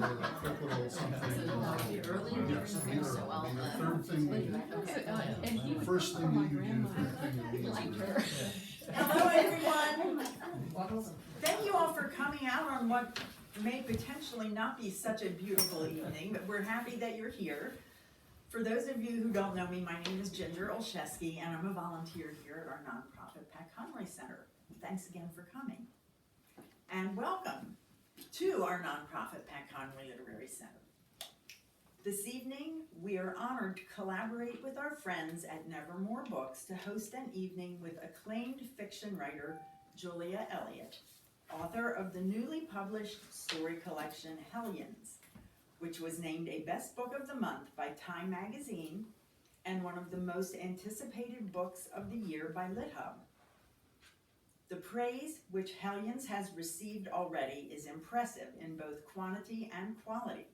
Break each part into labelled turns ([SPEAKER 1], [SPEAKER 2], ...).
[SPEAKER 1] or a quick little something.
[SPEAKER 2] The
[SPEAKER 1] Third thing we do. First thing that you do, third thing you need.
[SPEAKER 3] Hello, everyone. Thank you all for coming out on what may potentially not be such a beautiful evening, but we're happy that you're here. For those of you who don't know me, my name is Ginger Olszewski, and I'm a volunteer here at our nonprofit Pat Conroy Center. Thanks again for coming. And welcome to our nonprofit Pat Conroy Literary Center. This evening, we are honored to collaborate with our friends at NeverMore Books to host an evening with acclaimed fiction writer Julia Elliott, author of the newly published story collection Hellions, which was named a Best Book of the Month by Time Magazine and one of the most anticipated books of the year by LitHub. The praise which Hellions has received already is impressive in both quantity and quality.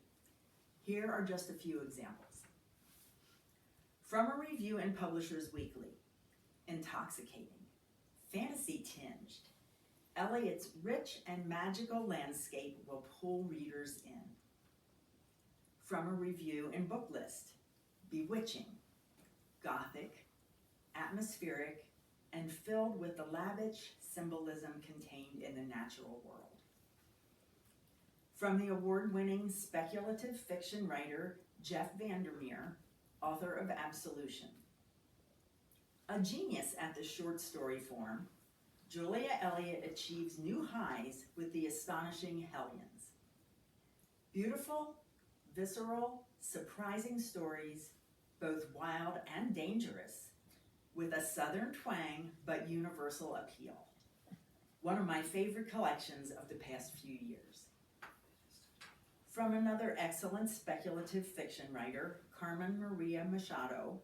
[SPEAKER 3] Here are just a few examples. From a review in Publishers Weekly, intoxicating, fantasy-tinged, Elliott's rich and magical landscape will pull readers in. From a review in Booklist, bewitching, gothic, atmospheric, and filled with the lavish symbolism contained in the natural world. From the award-winning speculative fiction writer Jeff Vandermeer, author of Absolution. A genius at the short story form, Julia Elliott achieves new highs with the astonishing Hellions. Beautiful, visceral, surprising stories, both wild and dangerous, with a southern twang but universal appeal. One of my favorite collections of the past few years. From another excellent speculative fiction writer, Carmen Maria Machado,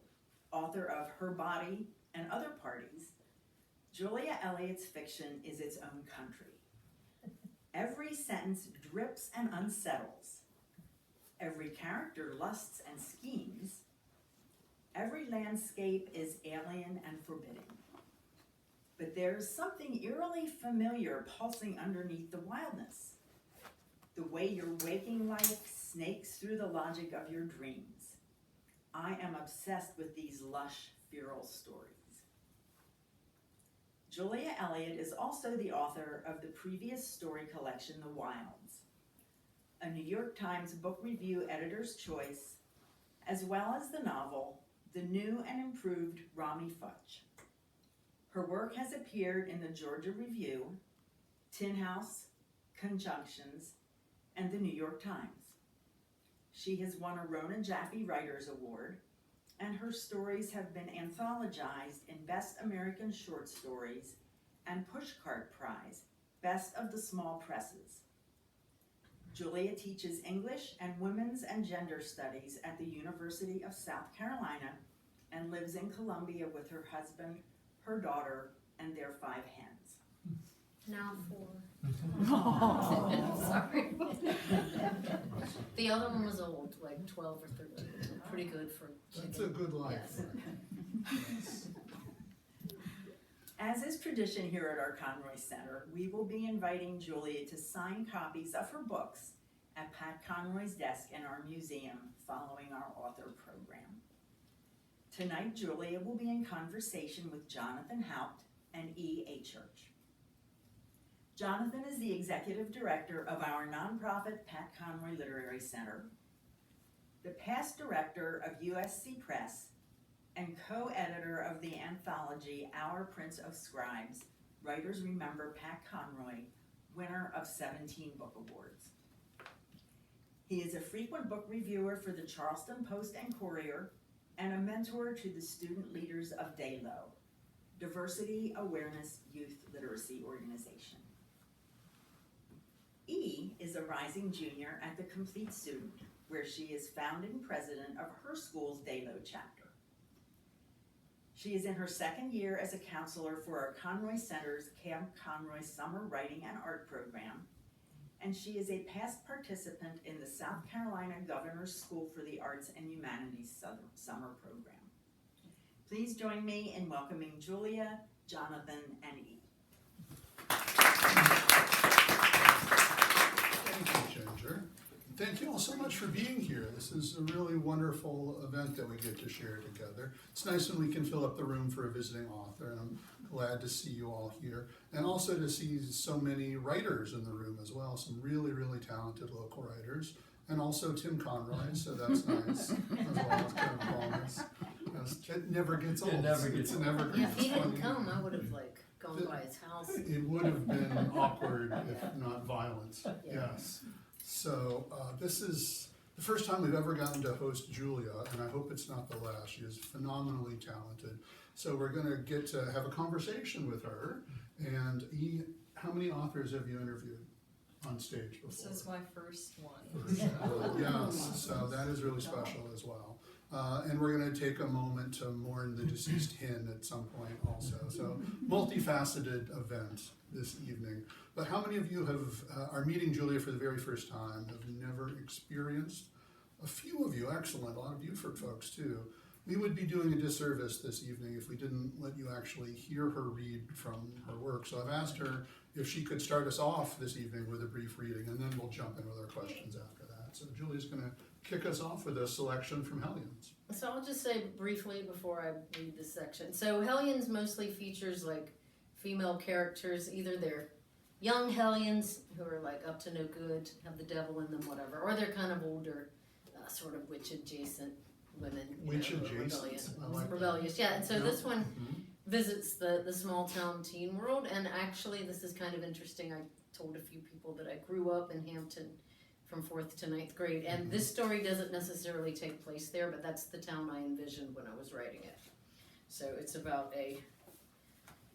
[SPEAKER 3] author of Her Body and Other Parties, Julia Elliott's fiction is its own country. Every sentence drips and unsettles. Every character lusts and schemes. Every landscape is alien and forbidding. But there's something eerily familiar pulsing underneath the wildness. The way your waking life snakes through the logic of your dreams. I am obsessed with these lush, feral stories. Julia Elliott is also the author of the previous story collection, The Wilds, a New York Times Book Review Editor's Choice, as well as the novel, The New and Improved Rami Futch. Her work has appeared in the Georgia Review, Tin House, Conjunctions, and the New York Times. She has won a Rona Jaffe Writers Award, and her stories have been anthologized in Best American Short Stories and Pushcart Prize, Best of the Small Presses. Julia teaches English and Women's and Gender Studies at the University of South Carolina and lives in Columbia with her husband, her daughter, and their 5 hens.
[SPEAKER 2] Now 4. Sorry. The other one was old, like 12 or 13. Pretty good for chicken.
[SPEAKER 1] That's a good life.
[SPEAKER 2] Yes.
[SPEAKER 3] As is tradition here at our Conroy Center, we will be inviting Julia to sign copies of her books at Pat Conroy's desk in our museum following our author program. Tonight, Julia will be in conversation with Jonathan Haupt and E Achurch. Jonathan is the executive director of our nonprofit Pat Conroy Literary Center, the past director of USC Press, and co-editor of the anthology Our Prince of Scribes, Writers Remember Pat Conroy, winner of 17 book awards. He is a frequent book reviewer for the Charleston Post and Courier, and a mentor to the student leaders of DAYLO, Diversity Awareness Youth Literacy Organization. E is a rising junior at the Complete Student, where she is founding president of her school's DAYLO chapter. She is in her 2nd year as a counselor for our Conroy Center's Camp Conroy Summer Writing and Art Program, and she is a past participant in the South Carolina Governor's School for the Arts and Humanities Summer Program. Please join me in welcoming Julia, Jonathan, and E.
[SPEAKER 1] Thank you, Ginger. Thank you all so much for being here. This is a really wonderful event that we get to share together. It's nice when we can fill up the room for a visiting author, and I'm glad to see you all here. And also to see so many writers in the room as well, some really, really talented local writers. And also Tim Conroy, so that's nice, as well as Kevin Paulus. It never gets old.
[SPEAKER 4] It never gets
[SPEAKER 1] old.
[SPEAKER 2] Yeah, if he didn't come, I would have gone by his house.
[SPEAKER 1] It would have been awkward if not violent,
[SPEAKER 2] Yeah.
[SPEAKER 1] yes. So this is the first time we've ever gotten to host Julia, and I hope it's not the last. She is phenomenally talented. So we're gonna get to have a conversation with her. And how many authors have you interviewed on stage before?
[SPEAKER 5] This is my first one.
[SPEAKER 1] Yes, so that is really special as well. And we're going to take a moment to mourn the deceased hen at some point also. So multifaceted event this evening. But how many of you are meeting Julia for the very first time, have never experienced? A few of you, excellent, a lot of Beaufort folks too. We would be doing a disservice this evening if we didn't let you actually hear her read from her work. So I've asked her if she could start us off this evening with a brief reading, and then we'll jump in with our questions after that. So Julia's going to kick us off with a selection from Hellions.
[SPEAKER 2] So I'll just say briefly before I read this section. So Hellions mostly features female characters, either they're young Hellions who are up to no good, have the devil in them, whatever, or they're kind of older, sort of witch adjacent women.
[SPEAKER 1] Witch adjacent?
[SPEAKER 2] Rebellious, yeah. And so
[SPEAKER 1] Yeah.
[SPEAKER 2] this one visits the small town teen world, and actually this is kind of interesting. I told a few people that I grew up in Hampton from 4th to 9th grade, and this story doesn't necessarily take place there, but that's the town I envisioned when I was writing it. So it's about a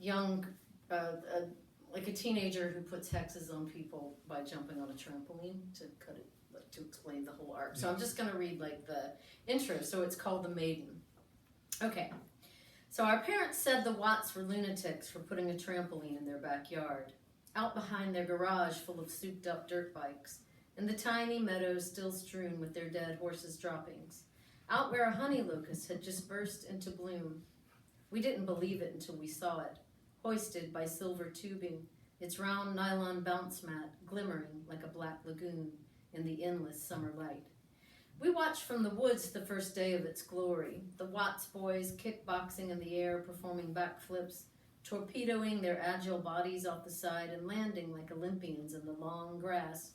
[SPEAKER 2] young, a teenager who puts hexes on people by jumping on a trampoline to cut it, to explain the whole arc. So I'm just gonna read the intro. So it's called The Maiden. Okay. So our parents said the Watts were lunatics for putting a trampoline in their backyard, out behind their garage full of souped up dirt bikes, and the tiny meadows still strewn with their dead horses' droppings, out where a honey locust had just burst into bloom. We didn't believe it until we saw it, hoisted by silver tubing, its round nylon bounce mat glimmering like a black lagoon in the endless summer light. We watched from the woods the first day of its glory, the Watts boys kickboxing in the air, performing backflips, torpedoing their agile bodies off the side and landing like Olympians in the long grass.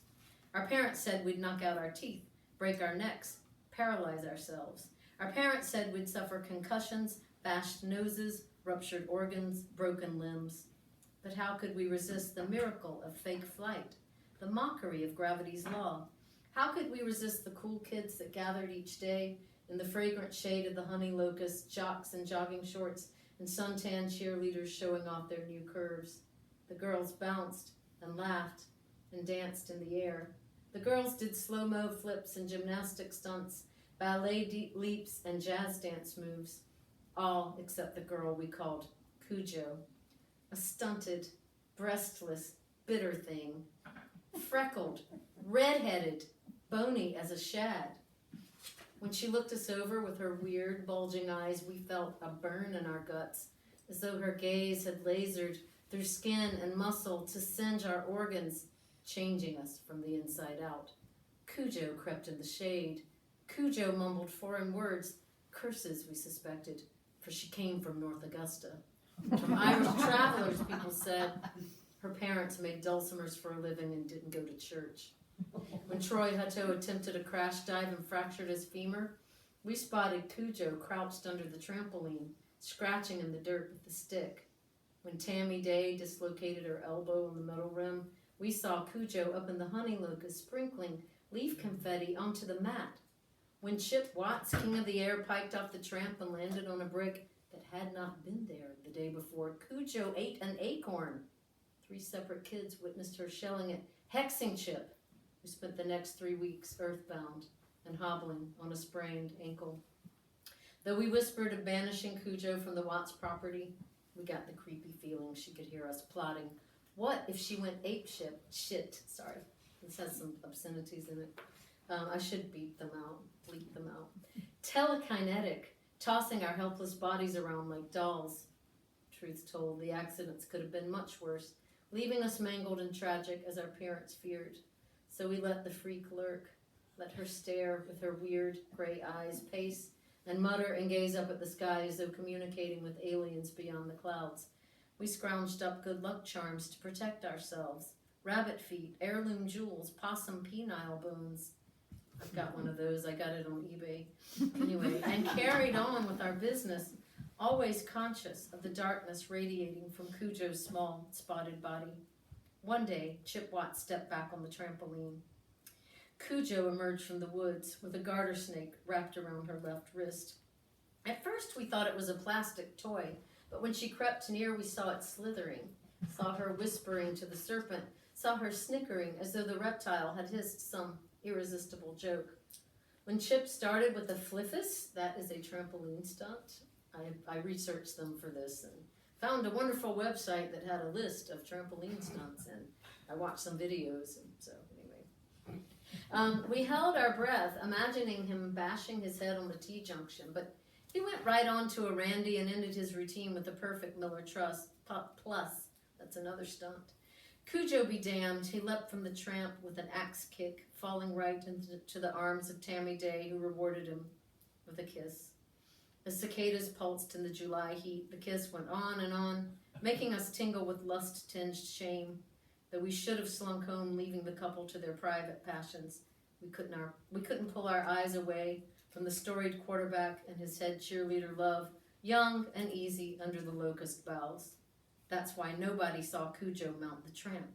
[SPEAKER 2] Our parents said we'd knock out our teeth, break our necks, paralyze ourselves. Our parents said we'd suffer concussions, bashed noses, ruptured organs, broken limbs. But how could we resist the miracle of fake flight, the mockery of gravity's law? How could we resist the cool kids that gathered each day in the fragrant shade of the honey locust, jocks in jogging shorts, and suntan cheerleaders showing off their new curves? The girls bounced and laughed and danced in the air. The girls did slow-mo flips and gymnastic stunts, ballet leaps and jazz dance moves, all except the girl we called Cujo, a stunted, breastless, bitter thing, freckled, red-headed, bony as a shad. When she looked us over with her weird, bulging eyes, we felt a burn in our guts, as though her gaze had lasered through skin and muscle to singe our organs, changing us from the inside out. Cujo crept in the shade. Cujo mumbled foreign words, curses we suspected, for she came from North Augusta. From Irish travelers, people said. Her parents made dulcimers for a living and didn't go to church. When Troy Hutto attempted a crash dive and fractured his femur, we spotted Cujo crouched under the trampoline, scratching in the dirt with the stick. When Tammy Day dislocated her elbow on the metal rim, we saw Cujo up in the honey locust sprinkling leaf confetti onto the mat. When Chip Watts, king of the air, piked off the tramp and landed on a brick that had not been there the day before, Cujo ate an acorn. 3 separate kids witnessed her shelling it, hexing Chip, who spent the next 3 weeks earthbound and hobbling on a sprained ankle. Though we whispered of banishing Cujo from the Watts property, we got the creepy feeling she could hear us plotting. What if she went apeshit? Sorry, this has some obscenities in it. I should bleep them out. Telekinetic, tossing our helpless bodies around like dolls. Truth told, the accidents could have been much worse, leaving us mangled and tragic as our parents feared. So we let the freak lurk, let her stare with her weird gray eyes, pace and mutter and gaze up at the sky as though communicating with aliens beyond the clouds. We scrounged up good luck charms to protect ourselves. Rabbit feet, heirloom jewels, possum penile bones. I've got one of those, I got it on eBay. Anyway, and carried on with our business, always conscious of the darkness radiating from Cujo's small, spotted body. One day, Chip Watts stepped back on the trampoline. Cujo emerged from the woods with a garter snake wrapped around her left wrist. At first, we thought it was a plastic toy, but when she crept near, we saw it slithering, saw her whispering to the serpent, saw her snickering as though the reptile had hissed some irresistible joke. When Chip started with the fliffus, that is a trampoline stunt, I researched them for this and found a wonderful website that had a list of trampoline stunts, and I watched some videos, and so anyway. We held our breath, imagining him bashing his head on the T-junction, but he went right on to a Randy and ended his routine with a perfect Miller plus. That's another stunt. Cujo be damned, he leapt from the tramp with an axe kick, falling right into the arms of Tammy Day, who rewarded him with a kiss. The cicadas pulsed in the July heat. The kiss went on and on, making us tingle with lust-tinged shame, that we should have slunk home, leaving the couple to their private passions. We couldn't pull our eyes away from the storied quarterback and his head cheerleader love, young and easy under the locust boughs. That's why nobody saw Cujo mount the tramp.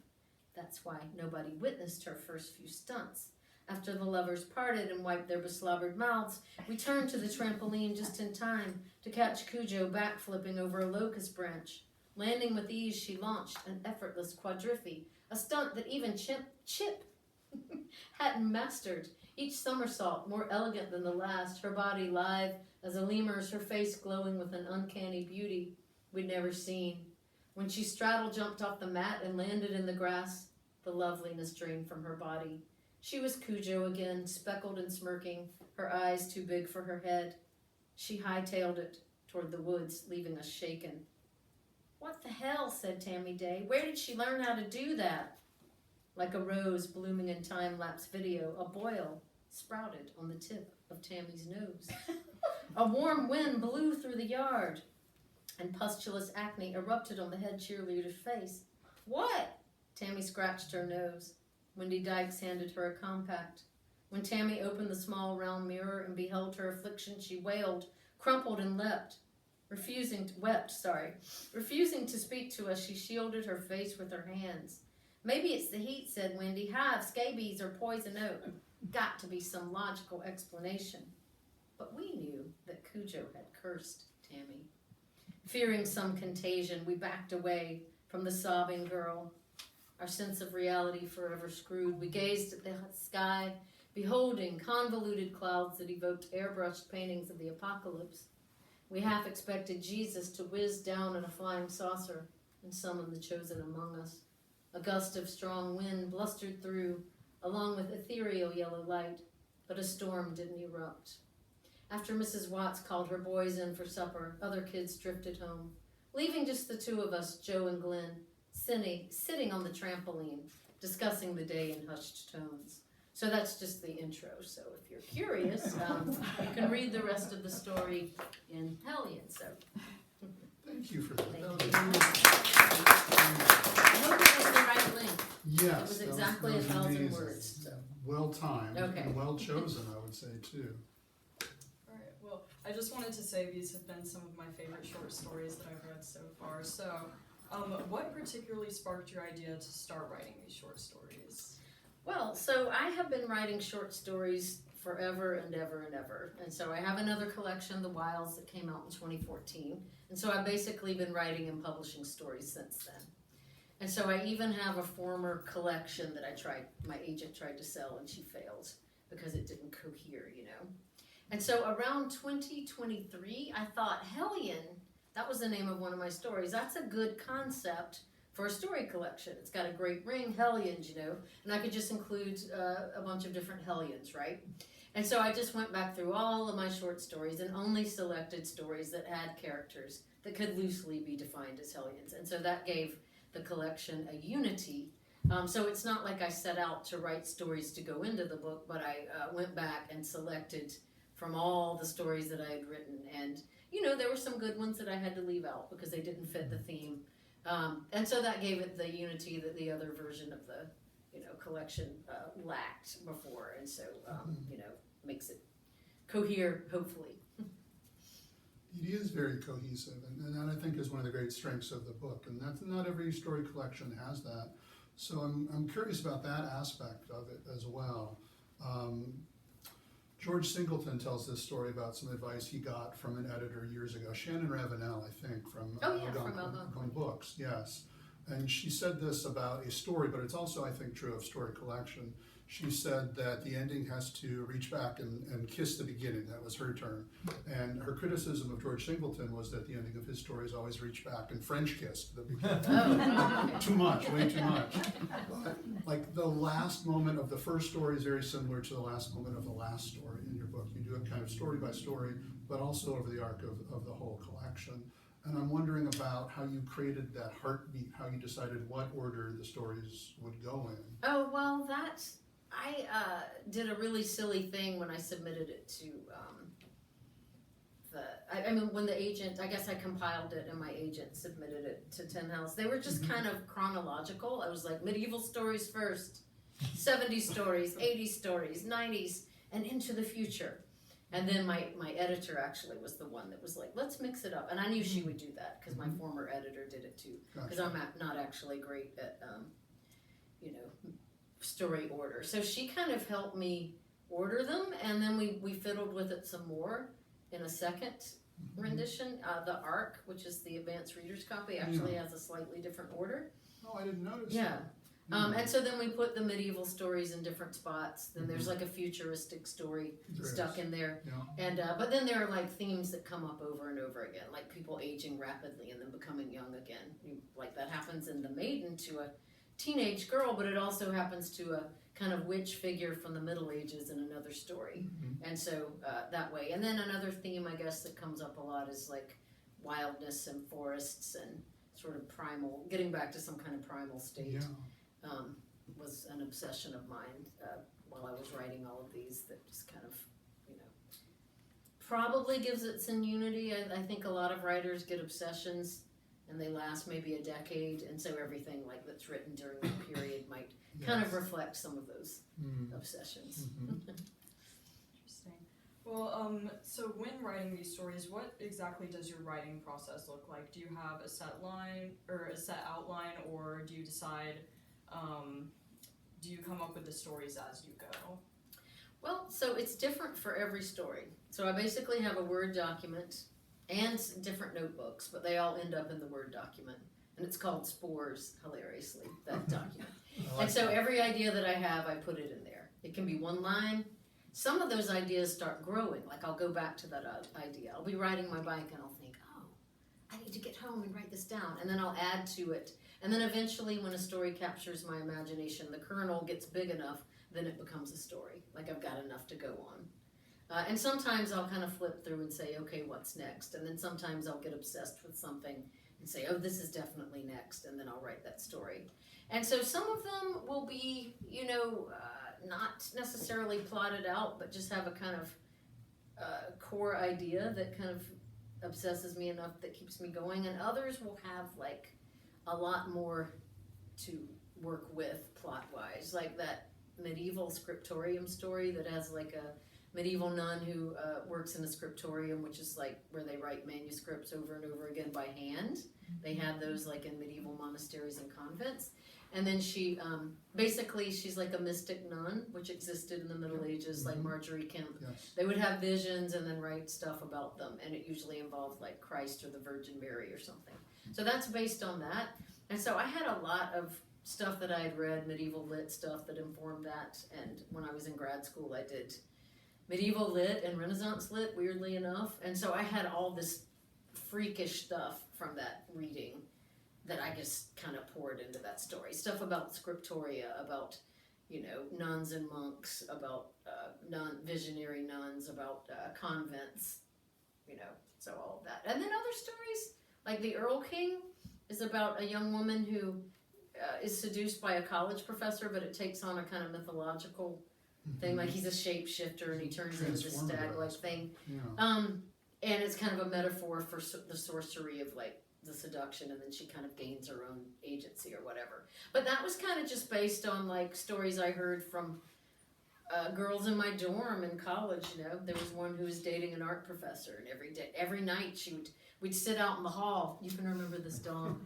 [SPEAKER 2] That's why nobody witnessed her first few stunts. After the lovers parted and wiped their beslobbered mouths, we turned to the trampoline just in time to catch Cujo backflipping over a locust branch. Landing with ease, she launched an effortless quadriffy, a stunt that even Chip hadn't mastered. Each somersault more elegant than the last, her body lithe as a lemur's, her face glowing with an uncanny beauty we'd never seen. When she straddle-jumped off the mat and landed in the grass, the loveliness drained from her body. She was Cujo again, speckled and smirking, her eyes too big for her head. She hightailed it toward the woods, leaving us shaken. "What the hell?" said Tammy Day. "Where did she learn how to do that?" Like a rose blooming in time-lapse video, a boil sprouted on the tip of Tammy's nose. A warm wind blew through the yard, and pustulous acne erupted on the head cheerleader's face. "What?" Tammy scratched her nose. Wendy Dykes handed her a compact. When Tammy opened the small round mirror and beheld her affliction, she wailed, crumpled and refusing to speak to us. She shielded her face with her hands. "Maybe it's the heat," said Wendy. "Hives, scabies, or poison oak. Got to be some logical explanation." But we knew that Cujo had cursed Tammy. Fearing some contagion, we backed away from the sobbing girl. Our sense of reality forever screwed, we gazed at the sky, beholding convoluted clouds that evoked airbrushed paintings of the apocalypse. We half expected Jesus to whiz down in a flying saucer and summon the chosen among us. A gust of strong wind blustered through, along with ethereal yellow light, but a storm didn't erupt. After Mrs. Watts called her boys in for supper, other kids drifted home, leaving just the two of us, Joe and Glenn, sitting on the trampoline, discussing the day in hushed tones. So that's just the intro. So if you're curious, you can read the rest of the story in Hellions. So
[SPEAKER 1] Thank you for that.
[SPEAKER 2] Thank you. I hope it was the right link.
[SPEAKER 1] Yes.
[SPEAKER 2] It was exactly
[SPEAKER 1] that was
[SPEAKER 2] 1,000
[SPEAKER 1] amazing.
[SPEAKER 2] words. So.
[SPEAKER 1] Well timed
[SPEAKER 2] Okay.
[SPEAKER 1] and well chosen, I would say, too.
[SPEAKER 4] Alright, well, I just wanted to say these have been some of my favorite short stories that I've read so far. So, what particularly sparked your idea to start writing these short stories?
[SPEAKER 2] Well, so I have been writing short stories forever and ever and ever. And so I have another collection, The Wilds, that came out in 2014. And so I've basically been writing and publishing stories since then. And so I even have a former collection that my agent tried to sell and she failed because it didn't cohere, you know. And so around 2023, I thought, Hellion, that was the name of one of my stories. That's a good concept for a story collection. It's got a great ring, Hellions, you know, and I could just include a bunch of different Hellions, right? And so I just went back through all of my short stories and only selected stories that had characters that could loosely be defined as Hellions. And so that gave the collection a unity So it's not like I set out to write stories to go into the book, but I went back and selected from all the stories that I had written. And, there were some good ones that I had to leave out because they didn't fit the theme. And so that gave it the unity that the other version of the, collection lacked before. And so, makes it cohere, hopefully.
[SPEAKER 1] It is very cohesive, and that I think is one of the great strengths of the book, and that's not every story collection has that. So I'm curious about that aspect of it as well. George Singleton tells this story about some advice he got from an editor years ago, Shannon Ravenel, I think, from Algonquin Books, yes. And she said this about a story, but it's also, I think, true of story collection. She said that the ending has to reach back and kiss the beginning. That was her term. And her criticism of George Singleton was that the ending of his stories always reached back and French kissed the beginning. Too much, way too much. But like the last moment of the first story is very similar to the last moment of the last story in your book. You do it kind of story by story, but also over the arc of the whole collection. And I'm wondering about how you created that heartbeat, how you decided what order the stories would go in.
[SPEAKER 2] Oh, well, I did a really silly thing when I submitted it to when the agent, I guess I compiled it and my agent submitted it to Tin House. They were just kind of chronological. I was like, medieval stories first, 70s stories, 80s stories, 90s, and into the future. And then my editor actually was the one that was like, let's mix it up. And I knew she would do that because my former editor did it too. Because I'm not actually great at, story order. So she kind of helped me order them, and then we fiddled with it some more in a second rendition. The ARC, which is the advanced reader's copy, actually has a slightly different order.
[SPEAKER 1] Oh, I didn't notice
[SPEAKER 2] Yeah.
[SPEAKER 1] that.
[SPEAKER 2] And so then we put the medieval stories in different spots. Then there's like a futuristic story stuck in there.
[SPEAKER 1] Yeah.
[SPEAKER 2] And but then there are like themes that come up over and over again, like people aging rapidly and then becoming young again. Like that happens in The Maiden to a teenage girl, but it also happens to a kind of witch figure from the Middle Ages in another story. And so that way. And then another theme, I guess, that comes up a lot is like wildness and forests and sort of primal, getting back to some kind of primal state. Was an obsession of mine while I was writing all of these that just kind of, probably gives it some unity. I think a lot of writers get obsessions and they last maybe a decade, and so everything like that's written during that period might kind of reflect some of those obsessions.
[SPEAKER 4] Interesting. Well, so when writing these stories, what exactly does your writing process look like? Do you have a set line or a set outline, or do you decide, do you come up with the stories as you go?
[SPEAKER 2] Well, so it's different for every story. So I basically have a Word document and different notebooks, but they all end up in the Word document. And it's called Spores, hilariously, that document. And so every idea that I have, I put it in there. It can be one line. Some of those ideas start growing. Like I'll go back to that idea. I'll be riding my bike and I'll think, oh, I need to get home and write this down. And then I'll add to it. And then eventually when a story captures my imagination, the kernel gets big enough, then it becomes a story. Like I've got enough to go on. And sometimes I'll kind of flip through and say, okay, what's next? And then sometimes I'll get obsessed with something and say, oh, this is definitely next, and then I'll write that story. And so some of them will be, not necessarily plotted out, but just have a kind of core idea that kind of obsesses me enough that keeps me going. And others will have like a lot more to work with plot-wise, like that medieval scriptorium story that has like a medieval nun who works in a scriptorium, which is like where they write manuscripts over and over again by hand. They had those like in medieval monasteries and convents. And then she, basically she's like a mystic nun, which existed in the Middle Ages, like Marjorie Kemp.
[SPEAKER 1] Yes.
[SPEAKER 2] They would have visions and then write stuff about them, and it usually involved like Christ or the Virgin Mary or something. So that's based on that. And so I had a lot of stuff that I had read, medieval lit stuff that informed that. And when I was in grad school, I did medieval lit and Renaissance lit, weirdly enough. And so I had all this freakish stuff from that reading that I just kind of poured into that story. Stuff about scriptoria, about, nuns and monks, about visionary nuns, about convents, so all of that. And then other stories, like The Earl King is about a young woman who is seduced by a college professor, but it takes on a kind of mythological thing, like he's a shapeshifter and he turns into this stag-like thing.
[SPEAKER 1] Yeah.
[SPEAKER 2] And it's kind of a metaphor for the sorcery of like the seduction, and then she kind of gains her own agency or whatever. But that was kind of just based on like stories I heard from girls in my dorm in college. You know, there was one who was dating an art professor, and every night we'd sit out in the hall. You can remember this, Dawn.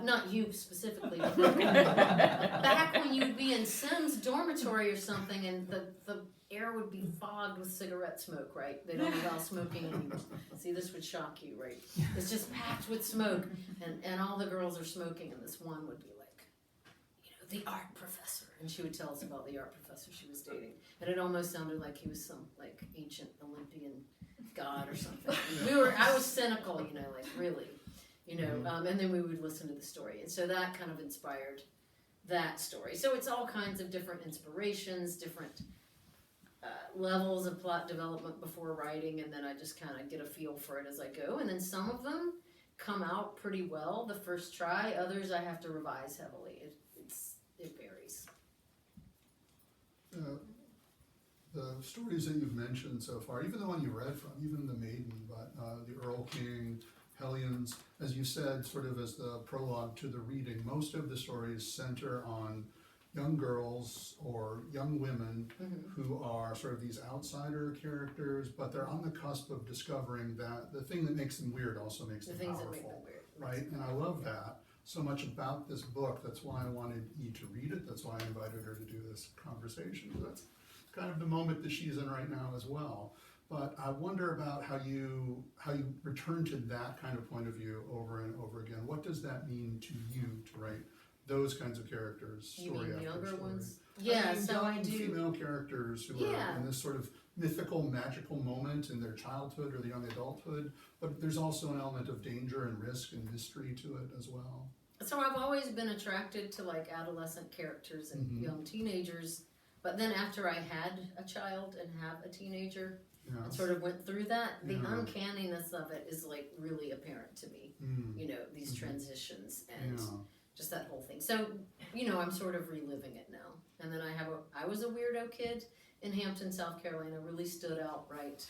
[SPEAKER 2] Not you specifically, but back when you'd be in Sim's dormitory or something, and the air would be fogged with cigarette smoke, right? They don't allow smoking anymore. See, this would shock you, right? It's just packed with smoke, and all the girls are smoking, and this one would be like, you know, the art professor, and she would tell us about the art professor she was dating, and it almost sounded like he was some like ancient Olympian god or something. I was cynical, you know, like really, you know, and then we would listen to the story, and so that kind of inspired that story. So it's all kinds of different inspirations, different levels of plot development before writing, and then I just kind of get a feel for it as I go, and then some of them come out pretty well the first try, others I have to revise heavily. It varies.
[SPEAKER 1] The stories that you've mentioned so far, even the one you read from, even The Maiden, but the Earl King, Hellions, as you said, sort of as the prologue to the reading, most of the stories center on young girls or young women who are sort of these outsider characters, but they're on the cusp of discovering that the thing that makes them weird also makes them powerful.
[SPEAKER 2] That make them weird.
[SPEAKER 1] Right, and I love that so much about this book. That's why I wanted E to read it. That's why I invited her to do this conversation. That's kind of the moment that she's in right now as well. But I wonder about how you return to that kind of point of view over and over again. What does that mean to you to write those kinds of characters,
[SPEAKER 2] You
[SPEAKER 1] story
[SPEAKER 2] mean
[SPEAKER 1] after
[SPEAKER 2] younger
[SPEAKER 1] story?
[SPEAKER 2] ones? Yeah, so I
[SPEAKER 1] young
[SPEAKER 2] do.
[SPEAKER 1] female characters who are in this sort of mythical, magical moment in their childhood or the young adulthood, but there's also an element of danger and risk and mystery to it as well.
[SPEAKER 2] So I've always been attracted to like adolescent characters and young teenagers, but then after I had a child and have a teenager, and sort of went through that, the uncanniness of it is like really apparent to me. You know, these transitions and just that whole thing. So, you know, I'm sort of reliving it now. And then I was a weirdo kid in Hampton, South Carolina, really stood out right.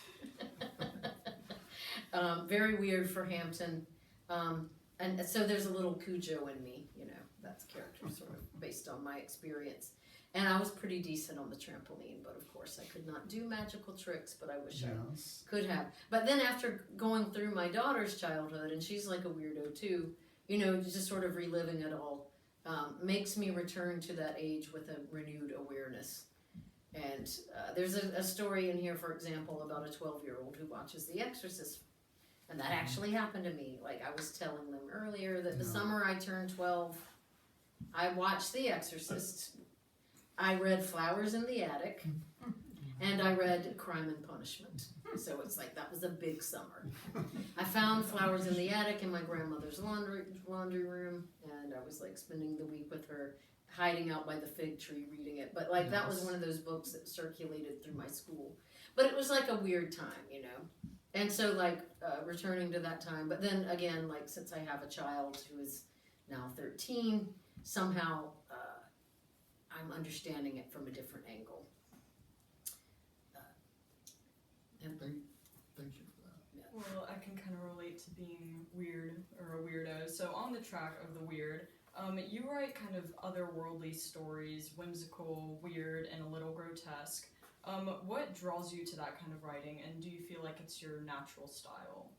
[SPEAKER 2] Very weird for Hampton. And so there's a little Cujo in me, you know, that's character sort of based on my experience. And I was pretty decent on the trampoline, but of course I could not do magical tricks, but I wish I could have. But then after going through my daughter's childhood, and she's like a weirdo too, you know, just sort of reliving it all, makes me return to that age with a renewed awareness. And there's a story in here, for example, about a 12-year-old who watches The Exorcist. And that actually happened to me. Like I was telling them earlier that the summer I turned 12, I watched The Exorcist. I read Flowers in the Attic, and I read Crime and Punishment. So it's like that was a big summer. I found Flowers in the Attic in my grandmother's laundry room, and I was like spending the week with her, hiding out by the fig tree reading it. But like that was one of those books that circulated through my school. But it was like a weird time, you know. And so like returning to that time, but then again, like since I have a child who is now 13, somehow I'm understanding it from a different angle.
[SPEAKER 1] Thank you for that.
[SPEAKER 2] Yeah.
[SPEAKER 4] Well, I can kind of relate to being weird or a weirdo. So on the track of the weird, you write kind of otherworldly stories, whimsical, weird, and a little grotesque. What draws you to that kind of writing, and do you feel like it's your natural style?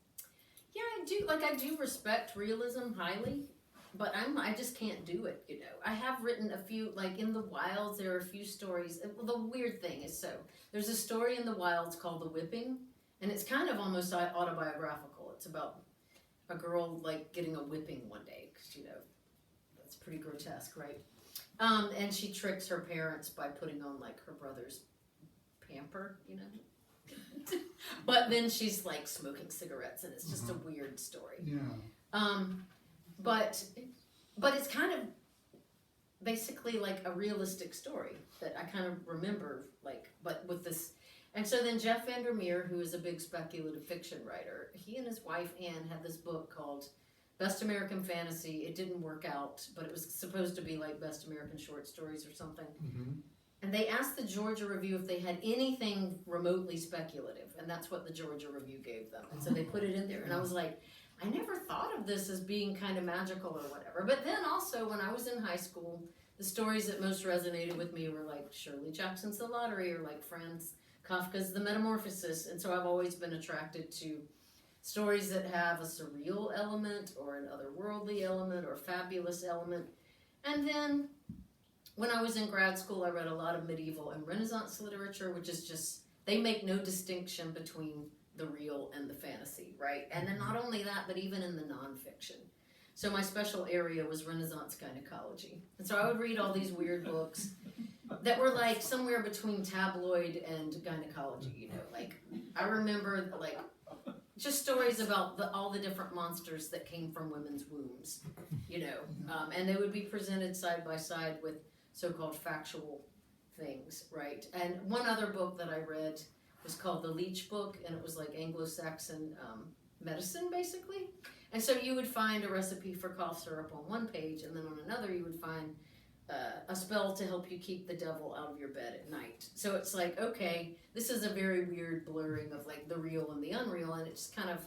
[SPEAKER 2] Yeah, I do. Like I do respect realism highly, but I just can't do it. You know, I have written a few. Like in the wilds, there are a few stories. The weird thing is, there's a story in the wilds called The Whipping, and it's kind of almost autobiographical. It's about a girl like getting a whipping one day, because you know that's pretty grotesque, right? And she tricks her parents by putting on like her brother's pamper, you know. But then she's like smoking cigarettes, and it's just a weird story.
[SPEAKER 1] Yeah.
[SPEAKER 2] But it's kind of basically like a realistic story that I kind of remember, like, but with this. And so then Jeff Vandermeer, who is a big speculative fiction writer, he and his wife Anne had this book called Best American Fantasy. It didn't work out, but it was supposed to be like Best American Short Stories or something.
[SPEAKER 1] Mm-hmm.
[SPEAKER 2] And they asked the Georgia Review if they had anything remotely speculative, and that's what the Georgia Review gave them. And so they put it in there, and I was like, I never thought of this as being kind of magical or whatever. But then also, when I was in high school, the stories that most resonated with me were like Shirley Jackson's The Lottery or like Franz Kafka's The Metamorphosis. And so I've always been attracted to stories that have a surreal element or an otherworldly element or fabulous element. And then when I was in grad school, I read a lot of medieval and Renaissance literature, which is just, they make no distinction between the real and the fantasy, right? And then not only that, but even in the nonfiction. So my special area was Renaissance gynecology. And so I would read all these weird books that were like somewhere between tabloid and gynecology, you know, like I remember like just stories about all the different monsters that came from women's wombs, you know, and they would be presented side by side with so-called factual things, right? And one other book that I read was called The Leech Book, and it was like Anglo-Saxon medicine, basically. And so you would find a recipe for cough syrup on one page, and then on another you would find a spell to help you keep the devil out of your bed at night. So it's like, okay, this is a very weird blurring of like the real and the unreal, and it just kind of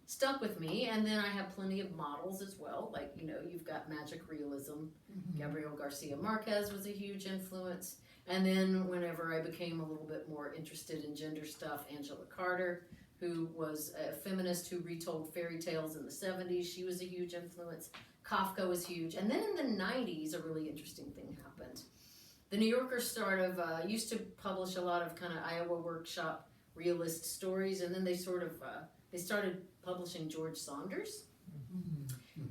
[SPEAKER 2] stuck with me. And then I have plenty of models as well, like, you know, you've got magic realism. Gabriel Garcia Marquez was a huge influence. And then whenever I became a little bit more interested in gender stuff, Angela Carter, who was a feminist who retold fairy tales in the 70s, she was a huge influence. Kafka was huge. And then in the 90s, a really interesting thing happened. The New Yorker used to publish a lot of kind of Iowa workshop realist stories, and then they they started publishing George Saunders.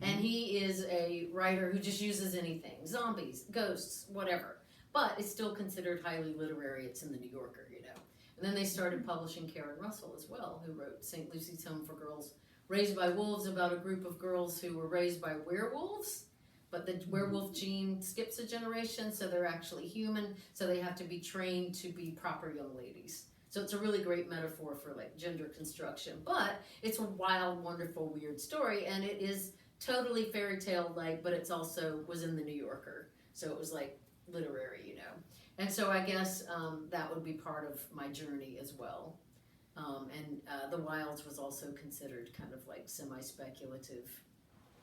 [SPEAKER 2] And he is a writer who just uses anything, zombies, ghosts, whatever. But it's still considered highly literary. It's in the New Yorker, you know. And then they started publishing Karen Russell as well, who wrote St. Lucy's Home for Girls Raised by Wolves, about a group of girls who were raised by werewolves, but the werewolf gene skips a generation, so they're actually human, so they have to be trained to be proper young ladies. So it's a really great metaphor for like gender construction, but it's a wild, wonderful, weird story, and it is totally fairy tale-like, but it's also was in the New Yorker, so it was like literary, you know. And so I guess that would be part of my journey as well. And The Wilds was also considered kind of like semi-speculative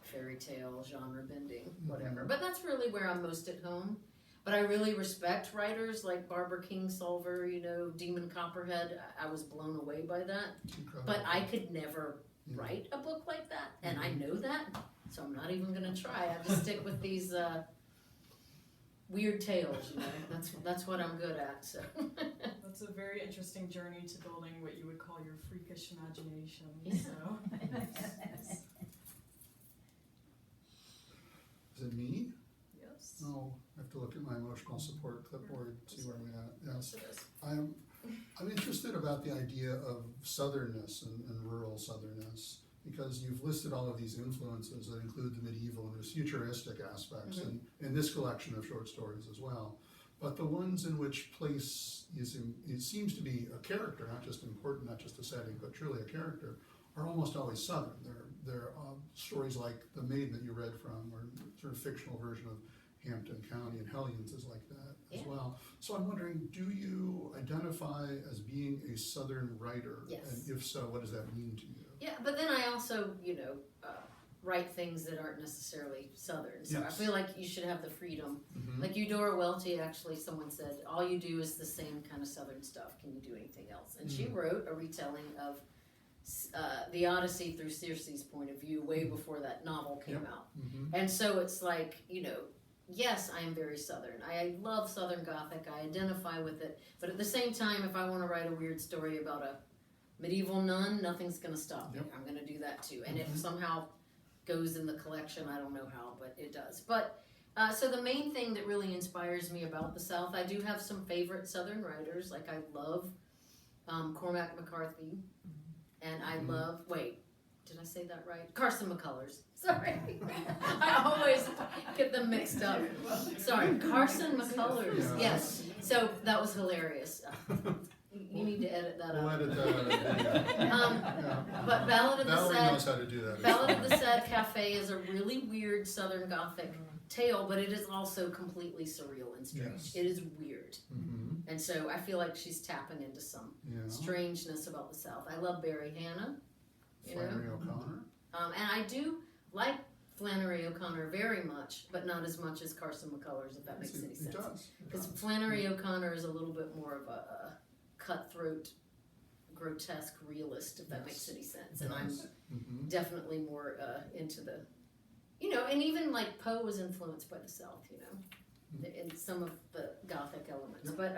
[SPEAKER 2] fairy tale, genre bending, whatever. But that's really where I'm most at home. But I really respect writers like Barbara Kingsolver, you know, Demon Copperhead. I was blown away by that. But I could never write a book like that, and I know that, so I'm not even going to try. I just stick with these weird tales, you know. That's what I'm good at. So
[SPEAKER 4] that's a very interesting journey to building what you would call your freakish imagination.
[SPEAKER 2] Yeah.
[SPEAKER 4] So
[SPEAKER 1] Is it me?
[SPEAKER 4] yes.
[SPEAKER 1] No, I have to look at my emotional support clipboard, see where I'm at. Yes.
[SPEAKER 4] It is.
[SPEAKER 1] I'm interested about the idea of southernness and rural southernness, because you've listed all of these influences that include the medieval and there's futuristic aspects in this collection of short stories as well. But the ones in which place it seems to be a character, not just important, not just a setting, but truly a character, are almost always southern. They're stories like The Maiden that you read from, or sort of fictional version of Hampton County, and Hellions is like that as well. So I'm wondering, do you identify as being a southern writer?
[SPEAKER 2] Yes.
[SPEAKER 1] And if so, what does that mean to you?
[SPEAKER 2] yeah, but then I also, you know, write things that aren't necessarily southern. So
[SPEAKER 1] Yes.
[SPEAKER 2] I feel like you should have the freedom.
[SPEAKER 1] Mm-hmm.
[SPEAKER 2] Like Eudora Welty, actually, someone said, all you do is the same kind of southern stuff. Can you do anything else? And she wrote a retelling of the Odyssey through Circe's point of view way before that novel came out.
[SPEAKER 1] Mm-hmm.
[SPEAKER 2] And so it's like, you know, yes, I am very southern. I love Southern Gothic. I identify with it. But at the same time, if I want to write a weird story about a medieval nun, nothing's going to stop me. I'm going to do that too. And if somehow goes in the collection, I don't know how, but it does. But so the main thing that really inspires me about the South, I do have some favorite Southern writers. Like I love Cormac McCarthy, and I love, did I say that right? Carson McCullers. Sorry. I always get them mixed up. Sorry, Carson McCullers. Yes. So that was hilarious. You need to edit that
[SPEAKER 1] We'll
[SPEAKER 2] out.
[SPEAKER 1] edit that
[SPEAKER 2] But Ballad of the
[SPEAKER 1] Valerie
[SPEAKER 2] Sad
[SPEAKER 1] knows how to do that.
[SPEAKER 2] Ballad of the Sad Cafe is a really weird Southern Gothic tale, but it is also completely surreal and strange.
[SPEAKER 1] Yes.
[SPEAKER 2] It is weird.
[SPEAKER 1] Mm-hmm.
[SPEAKER 2] And so I feel like she's tapping into some strangeness about the South. I love Barry Hannah.
[SPEAKER 1] Flannery O'Connor.
[SPEAKER 2] And I do like Flannery O'Connor very much, but not as much as Carson McCullers, if that makes any sense.
[SPEAKER 1] It does.
[SPEAKER 2] Because Flannery O'Connor is a little bit more of a cutthroat, grotesque realist, if that makes any sense. And I'm definitely more into the, and even like Poe was influenced by the South, in some of the Gothic elements.
[SPEAKER 1] Yep.
[SPEAKER 2] But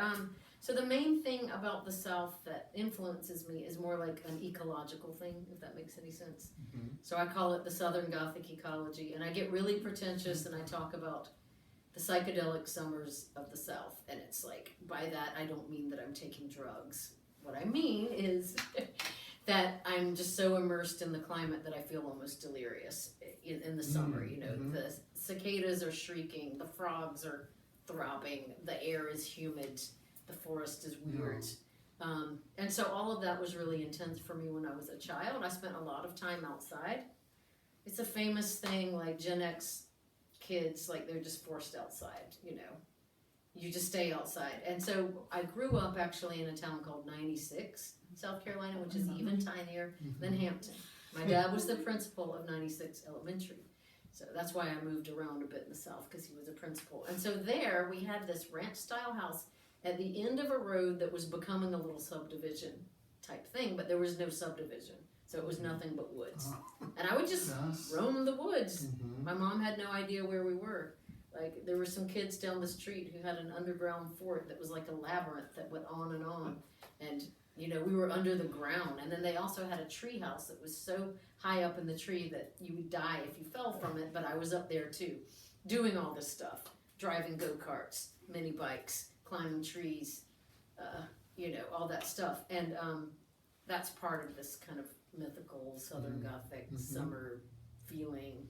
[SPEAKER 2] so the main thing about the South that influences me is more like an ecological thing, if that makes any sense. So I call it the Southern Gothic ecology, and I get really pretentious and I talk about the psychedelic summers of the South. And it's like, by that I don't mean that I'm taking drugs. What I mean is that I'm just so immersed in the climate that I feel almost delirious in the summer. The cicadas are shrieking, the frogs are throbbing, the air is humid, the forest is weird. And so all of that was really intense for me when I was a child. I spent a lot of time outside. It's a famous thing, like Gen X kids, like they're just forced outside, You just stay outside. And so I grew up actually in a town called 96, South Carolina, which is even tinier than Hampton. My dad was the principal of 96 Elementary. So that's why I moved around a bit in the South, because he was a principal. And so there we had this ranch-style house at the end of a road that was becoming a little subdivision type thing, but there was no subdivision. So it was nothing but woods. And I would just roam the woods. My mom had no idea where we were. Like, there were some kids down the street who had an underground fort that was like a labyrinth that went on and on. And, we were under the ground. And then they also had a tree house that was so high up in the tree that you would die if you fell from it. But I was up there too, doing all this stuff, driving go-karts, mini bikes, climbing trees, all that stuff. And that's part of this kind of mythical Southern Gothic summer feeling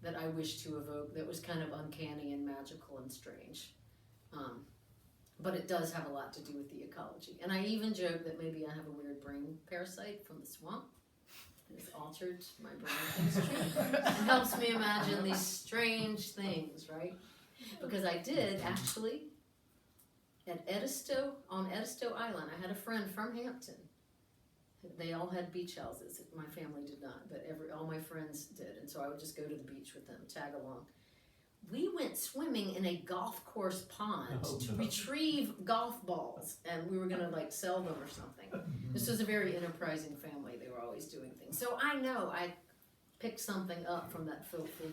[SPEAKER 2] that I wish to evoke, that was kind of uncanny and magical and strange. But it does have a lot to do with the ecology. And I even joke that maybe I have a weird brain parasite from the swamp. It's altered my brain chemistry. It helps me imagine these strange things, right? Because I did actually, on Edisto Island, I had a friend from Hampton. They all had beach houses. My family did not, but all my friends did. And so I would just go to the beach with them, tag along. We went swimming in a golf course pond to retrieve golf balls, and we were going to sell them or something. This was a very enterprising family. They were always doing things. So I know I picked something up from that filthy,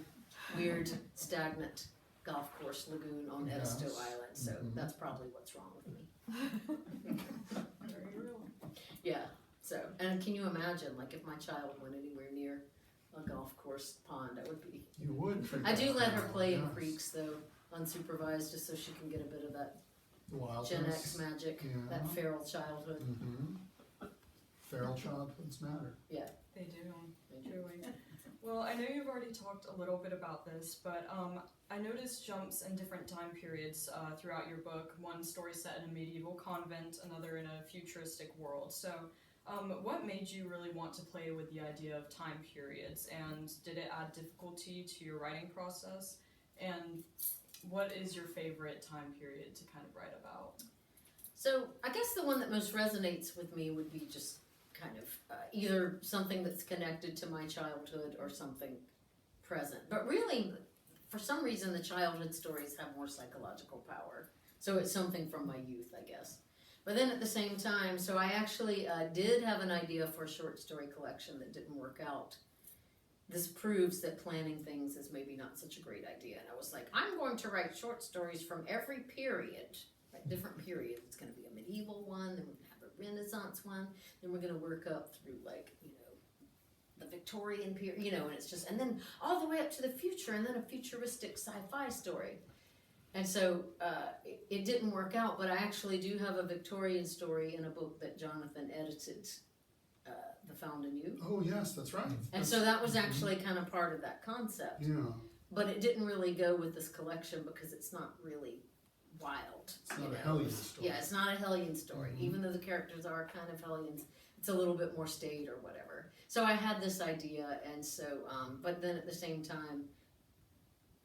[SPEAKER 2] weird, stagnant golf course lagoon on Edisto Island. So that's probably what's wrong with me.
[SPEAKER 4] Very real.
[SPEAKER 2] Yeah. So, and can you imagine, if my child went anywhere near a golf course pond, I would be.
[SPEAKER 1] You would.
[SPEAKER 2] I do let her play in creeks, though, unsupervised, just so she can get a bit of that Gen X magic, that feral childhood.
[SPEAKER 1] Feral childhoods matter.
[SPEAKER 2] Yeah.
[SPEAKER 4] They do. Truly. Well, I know you've already talked a little bit about this, but I noticed jumps in different time periods throughout your book. One story set in a medieval convent, another in a futuristic world. So, what made you really want to play with the idea of time periods, and did it add difficulty to your writing process? And what is your favorite time period to kind of write about?
[SPEAKER 2] So I guess the one that most resonates with me would be just kind of either something that's connected to my childhood or something present. But really, for some reason, the childhood stories have more psychological power. So it's something from my youth, I guess. But then at the same time, so I actually did have an idea for a short story collection that didn't work out. This proves that planning things is maybe not such a great idea. And I was like, I'm going to write short stories from every period, different periods. It's going to be a medieval one, then we're going to have a Renaissance one, then we're going to work up through the Victorian period, and it's just, and then all the way up to the future, and then a futuristic sci-fi story. And so it didn't work out, but I actually do have a Victorian story in a book that Jonathan edited, The Found in You.
[SPEAKER 1] Oh, yes, that's right.
[SPEAKER 2] And so that was actually kind of part of that concept.
[SPEAKER 1] Yeah.
[SPEAKER 2] But it didn't really go with this collection because it's not really wild.
[SPEAKER 1] It's not a Hellions story.
[SPEAKER 2] Yeah, it's not a Hellion story, even though the characters are kind of Hellions. it's a little bit more staid or whatever. So I had this idea, and so, but then at the same time,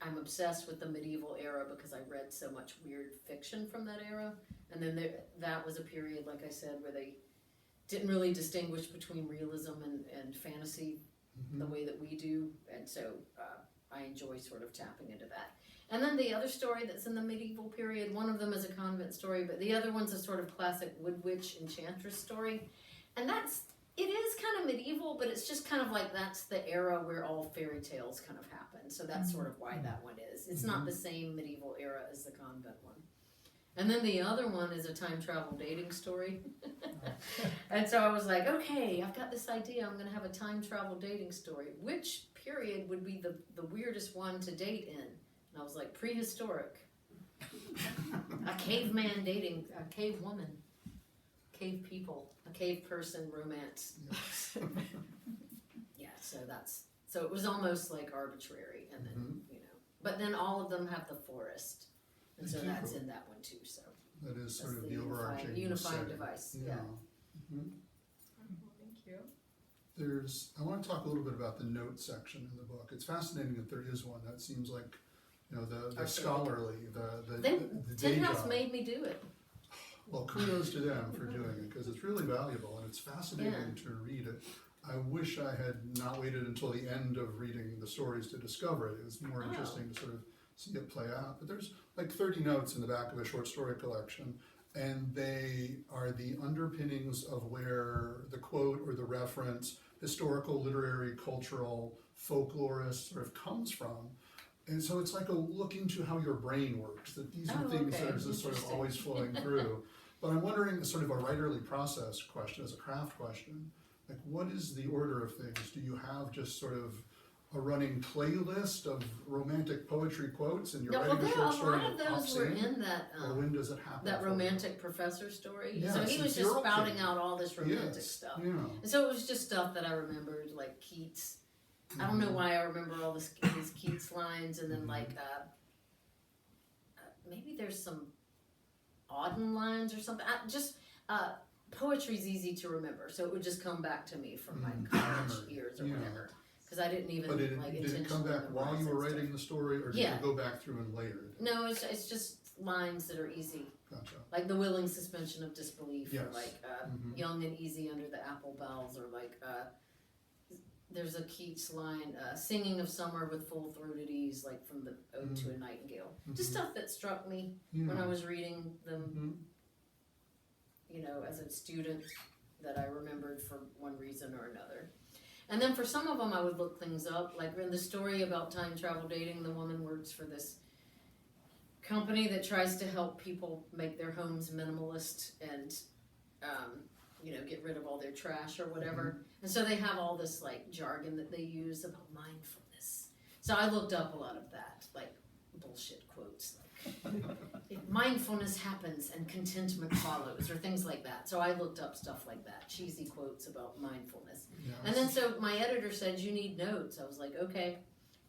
[SPEAKER 2] I'm obsessed with the medieval era because I read so much weird fiction from that era. And then that was a period, like I said, where they didn't really distinguish between realism and fantasy the way that we do. And so I enjoy sort of tapping into that. And then the other story that's in the medieval period, one of them is a convent story, but the other one's a sort of classic wood witch enchantress story. And it is kind of medieval, but it's just kind of like that's the era where all fairy tales kind of happen. So that's sort of why that one is. It's not the same medieval era as the convent one. And then the other one is a time travel dating story. And so I was like, okay, I've got this idea. I'm going to have a time travel dating story. Which period would be the weirdest one to date in? And I was like, prehistoric. A caveman dating a cave woman. Cave people. A cave person romance.
[SPEAKER 1] Yes.
[SPEAKER 2] Yeah, so it was almost like arbitrary. And then, but then all of them have the forest. And so that's in that one too, so.
[SPEAKER 1] That is sort
[SPEAKER 2] That's
[SPEAKER 1] of
[SPEAKER 2] the
[SPEAKER 1] the overarching
[SPEAKER 2] unifying
[SPEAKER 1] setting.
[SPEAKER 2] device,
[SPEAKER 1] Yeah.
[SPEAKER 2] yeah.
[SPEAKER 4] Thank you.
[SPEAKER 1] I want to talk a little bit about the note section in the book. It's fascinating that there is one. That seems like, the scholarly, the day
[SPEAKER 2] Tin House
[SPEAKER 1] job.
[SPEAKER 2] made me do it.
[SPEAKER 1] Well, kudos to them for doing it, because it's really valuable and it's fascinating to read it. I wish I had not waited until the end of reading the stories to discover it. It was more interesting to sort of see it play out. But there's like 30 notes in the back of a short story collection, and they are the underpinnings of where the quote or the reference, historical, literary, cultural, folklorist sort of comes from. And so it's like a look into how your brain works, that these are things that are just sort of always flowing through. But I'm wondering, sort of a writerly process question, as a craft question, like what is the order of things? Do you have just sort of a running playlist of romantic poetry quotes and you're writing a short story
[SPEAKER 2] a lot of those were in that
[SPEAKER 1] or when does it happen?
[SPEAKER 2] that
[SPEAKER 1] for you?
[SPEAKER 2] romantic professor story.
[SPEAKER 1] Yes,
[SPEAKER 2] so he was
[SPEAKER 1] it's
[SPEAKER 2] just
[SPEAKER 1] your
[SPEAKER 2] spouting
[SPEAKER 1] kid.
[SPEAKER 2] out all this romantic
[SPEAKER 1] Yes,
[SPEAKER 2] stuff.
[SPEAKER 1] yeah.
[SPEAKER 2] And so it was just stuff that I remembered, like Keats. I don't know why I remember all these Keats lines, and then like maybe there's some Auden lines or something. Poetry's easy to remember, so it would just come back to me from my college years or whatever. Because I didn't even
[SPEAKER 1] But did
[SPEAKER 2] intentionally
[SPEAKER 1] it come back while
[SPEAKER 2] memorize
[SPEAKER 1] you were
[SPEAKER 2] and stuff.
[SPEAKER 1] writing the story, or did you go back through and layer it?
[SPEAKER 2] No, it's just lines that are easy.
[SPEAKER 1] Gotcha.
[SPEAKER 2] Like the willing suspension of disbelief,
[SPEAKER 1] Yes.
[SPEAKER 2] or like young and easy under the apple boughs, or like there's a Keats line, singing of summer with full-throated ease, like from the Ode to a Nightingale. Just stuff that struck me when I was reading them, as a student, that I remembered for one reason or another. And then for some of them I would look things up, like in the story about time travel dating, the woman works for this company that tries to help people make their homes minimalist and get rid of all their trash or whatever. And so they have all this like jargon that they use about mindfulness. So I looked up a lot of that, like bullshit quotes, like mindfulness happens and contentment follows, or things like that. So I looked up stuff like that, cheesy quotes about mindfulness.
[SPEAKER 1] Yeah.
[SPEAKER 2] And then so my editor said, you need notes. I was like, okay.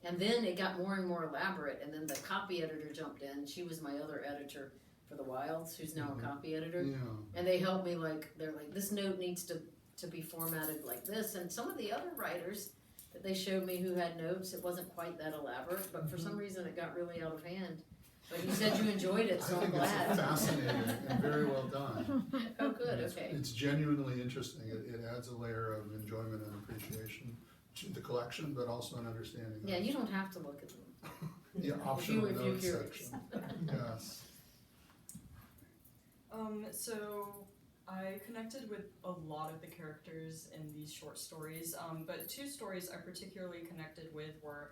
[SPEAKER 2] And then it got more and more elaborate, and then the copy editor jumped in. She was my other editor for the Wilds, who's now a copy editor.
[SPEAKER 1] Yeah.
[SPEAKER 2] And they helped me, they're like, this note needs to be formatted like this. And some of the other writers that they showed me who had notes, it wasn't quite that elaborate, but for some reason it got really out of hand. But you said you enjoyed it, so
[SPEAKER 1] I
[SPEAKER 2] I'm
[SPEAKER 1] think
[SPEAKER 2] glad.
[SPEAKER 1] it's fascinating and very well done.
[SPEAKER 2] Oh, good,
[SPEAKER 1] It's-
[SPEAKER 2] okay.
[SPEAKER 1] It's genuinely interesting. It adds a layer of enjoyment and appreciation to the collection, but also an understanding.
[SPEAKER 2] Yeah, you don't have to look at them.
[SPEAKER 1] The optional
[SPEAKER 2] if you're
[SPEAKER 1] notes
[SPEAKER 2] curious.
[SPEAKER 1] section. Yes.
[SPEAKER 4] So I connected with a lot of the characters in these short stories, but two stories I particularly connected with were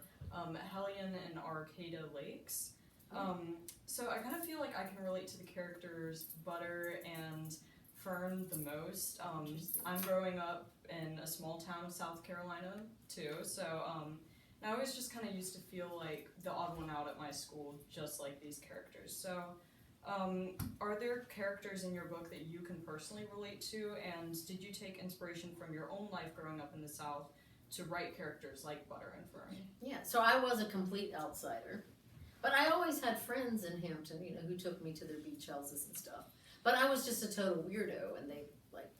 [SPEAKER 4] Hellion and Arcata Lakes. So I kind of feel like I can relate to the characters Butter and Fern the most. I'm growing up in a small town of South Carolina too, so I always just kind of used to feel like the odd one out at my school, just like these characters. So are there characters in your book that you can personally relate to, and did you take inspiration from your own life growing up in the South to write characters like Butter and Fern?
[SPEAKER 2] Yeah, so I was a complete outsider. But I always had friends in Hampton, who took me to their beach houses and stuff. But I was just a total weirdo, and they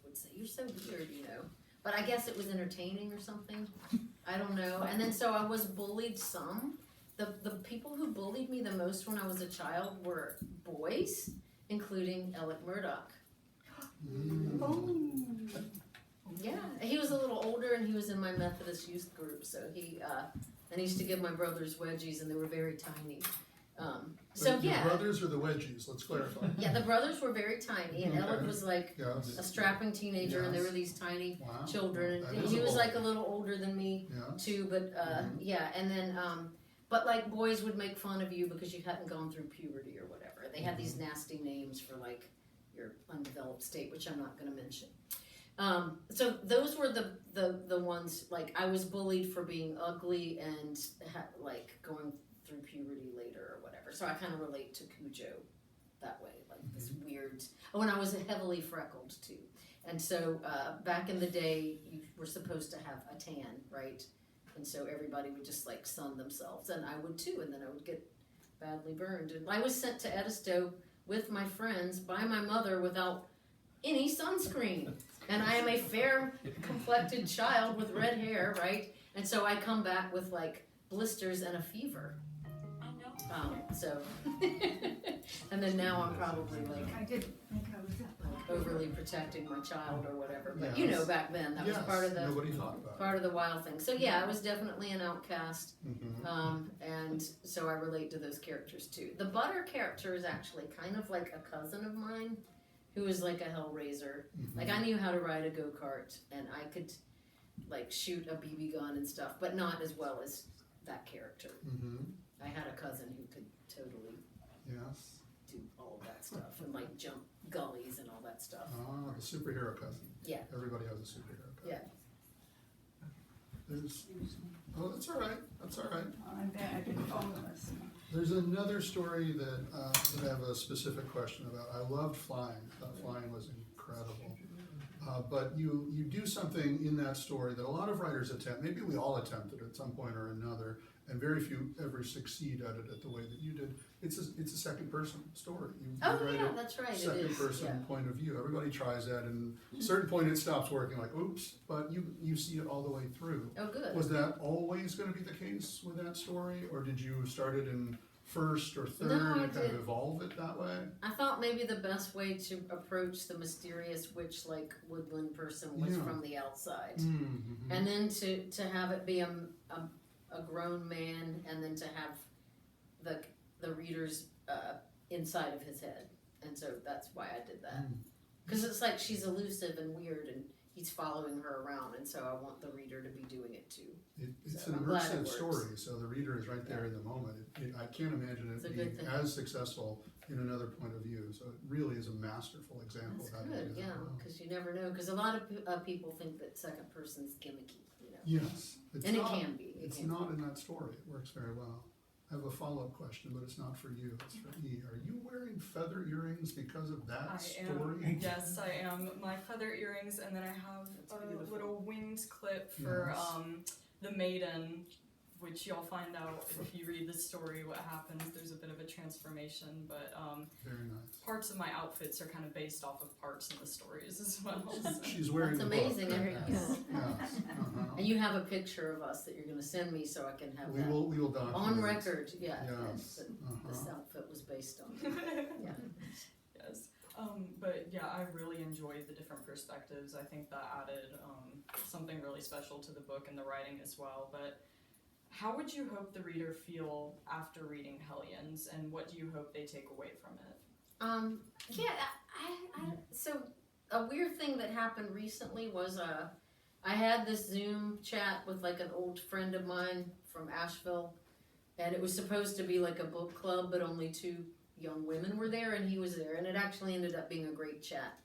[SPEAKER 2] would say, you you're so weird, you know. But I guess it was entertaining or something. I don't know. And then so I was bullied some. The people who bullied me the most when I was a child were boys, including Alec Murdoch. Yeah, he was a little older and he was in my Methodist youth group, so he and he used to give my brothers wedgies and they were very tiny. So
[SPEAKER 1] But
[SPEAKER 2] yeah.
[SPEAKER 1] the brothers or the wedgies? Let's clarify.
[SPEAKER 2] Yeah, the brothers were very tiny, and
[SPEAKER 1] Okay.
[SPEAKER 2] Alec was like
[SPEAKER 1] Yes.
[SPEAKER 2] a strapping teenager, and there
[SPEAKER 1] Yes.
[SPEAKER 2] were these tiny
[SPEAKER 1] Wow.
[SPEAKER 2] children,
[SPEAKER 1] That
[SPEAKER 2] and
[SPEAKER 1] is
[SPEAKER 2] he
[SPEAKER 1] a
[SPEAKER 2] was
[SPEAKER 1] bully.
[SPEAKER 2] like a little older than me
[SPEAKER 1] Yes.
[SPEAKER 2] too. But yeah, and then but like boys would make fun of you because you hadn't gone through puberty or whatever. They had these nasty names for like your undeveloped state, which I'm not going to mention. So those were the ones, like I was bullied for being ugly and like going through puberty later or whatever. So I kind of relate to Cujo that way, like this weird. Oh, and I was heavily freckled too. And so back in the day, you were supposed to have a tan, right? And so everybody would just like sun themselves, and I would too, and then I would get badly burned. And I was sent to Edisto with my friends by my mother without any sunscreen. And I am a fair complected child with red hair, right? And so I come back with like blisters and a fever.
[SPEAKER 3] I know.
[SPEAKER 2] So, and then now I'm probably like
[SPEAKER 3] I did think I was
[SPEAKER 2] overly protecting my child or whatever. But
[SPEAKER 1] Yes.
[SPEAKER 2] you know, back then that was
[SPEAKER 1] Yes.
[SPEAKER 2] part of the
[SPEAKER 1] Nobody thought about
[SPEAKER 2] part of the wild thing. So yeah, I was definitely an outcast.
[SPEAKER 1] it. Mhm.
[SPEAKER 2] And so I relate to those characters too. The Butter character is actually kind of like a cousin of mine who is like a hellraiser.
[SPEAKER 1] Mhm.
[SPEAKER 2] Like I knew how to ride a go-kart and I could like shoot a BB gun and stuff, but not as well as that character.
[SPEAKER 1] Mhm.
[SPEAKER 2] I had a cousin who could totally
[SPEAKER 1] Yes.
[SPEAKER 2] do all of that stuff and like jump gullies and all that stuff.
[SPEAKER 1] Ah, the superhero cousin.
[SPEAKER 2] Yeah.
[SPEAKER 1] Everybody has a superhero cousin.
[SPEAKER 2] Yeah.
[SPEAKER 1] There's. Oh, that's all right. That's all right.
[SPEAKER 3] I bet I didn't follow this.
[SPEAKER 1] There's another story that I have a specific question about. I loved flying. I thought flying was incredible. But you do something in that story that a lot of writers attempt. Maybe we all attempt it at some point or another, and very few ever succeed at it the way that you did. It's a second person story. You
[SPEAKER 2] Oh
[SPEAKER 1] write
[SPEAKER 2] yeah,
[SPEAKER 1] it
[SPEAKER 2] that's right. It
[SPEAKER 1] second
[SPEAKER 2] is.
[SPEAKER 1] person
[SPEAKER 2] Yeah.
[SPEAKER 1] point of view. Everybody tries that, and at a certain point it stops working. Like, oops! But you see it all the way through.
[SPEAKER 2] Oh good.
[SPEAKER 1] Was that always going to be the case with that story, or did you start it in first or third
[SPEAKER 2] No, I
[SPEAKER 1] and kind of
[SPEAKER 2] did.
[SPEAKER 1] evolve it that way?
[SPEAKER 2] I thought maybe the best way to approach the mysterious witch-like woodland person was
[SPEAKER 1] Yeah.
[SPEAKER 2] from the outside.
[SPEAKER 1] Mm-hmm.
[SPEAKER 2] And then to have it be a grown man, and then to have the readers inside of his head, and so that's why I did that. Because it's like she's elusive and weird, and he's following her around, and so I want the reader to be doing it too.
[SPEAKER 1] It's
[SPEAKER 2] So
[SPEAKER 1] an
[SPEAKER 2] I'm glad it
[SPEAKER 1] immersive
[SPEAKER 2] works.
[SPEAKER 1] story, so the reader is right there in the moment. I can't imagine
[SPEAKER 2] It's a
[SPEAKER 1] it
[SPEAKER 2] good
[SPEAKER 1] being
[SPEAKER 2] thing.
[SPEAKER 1] as successful in another point of view. So it really is a masterful example
[SPEAKER 2] That's
[SPEAKER 1] of how to
[SPEAKER 2] good,
[SPEAKER 1] do that
[SPEAKER 2] yeah,
[SPEAKER 1] well.
[SPEAKER 2] because you never know. Because a lot of people think that second person's gimmicky, you know,
[SPEAKER 1] Yes, it's
[SPEAKER 2] and
[SPEAKER 1] not,
[SPEAKER 2] it can be. It
[SPEAKER 1] It's
[SPEAKER 2] can
[SPEAKER 1] not in that story. It works very well. I have a follow-up question, but it's not for you. It's for E. Are you wearing feather earrings because of that
[SPEAKER 4] I
[SPEAKER 1] story?
[SPEAKER 4] am. Yes, I am. My feather earrings, and then I have
[SPEAKER 2] That's
[SPEAKER 4] a
[SPEAKER 2] beautiful.
[SPEAKER 4] little winged clip for
[SPEAKER 1] Yes.
[SPEAKER 4] the maiden, which you'll find out if you read the story what happens. There's a bit of a transformation, but
[SPEAKER 1] Very nice.
[SPEAKER 4] parts of my outfits are kind of based off of parts in the stories as well. so.
[SPEAKER 1] She's wearing
[SPEAKER 2] That's
[SPEAKER 1] the book.
[SPEAKER 2] amazing. There you go.
[SPEAKER 1] Yes. Uh-huh.
[SPEAKER 2] And you have a picture of us that you're going to send me so I can have
[SPEAKER 1] We
[SPEAKER 2] that
[SPEAKER 1] will document.
[SPEAKER 2] on record. Yeah,
[SPEAKER 1] Yes.
[SPEAKER 2] that
[SPEAKER 1] Uh-huh.
[SPEAKER 2] this outfit was based on. Yeah.
[SPEAKER 4] Yes. But yeah, I really enjoyed the different perspectives. I think that added something really special to the book and the writing as well. But how would you hope the reader feel after reading Hellions, and what do you hope they take away from it?
[SPEAKER 2] Yeah, so a weird thing that happened recently was I had this Zoom chat with like an old friend of mine from Asheville, and it was supposed to be like a book club, but only 2 young women were there, and he was there, and it actually ended up being a great chat.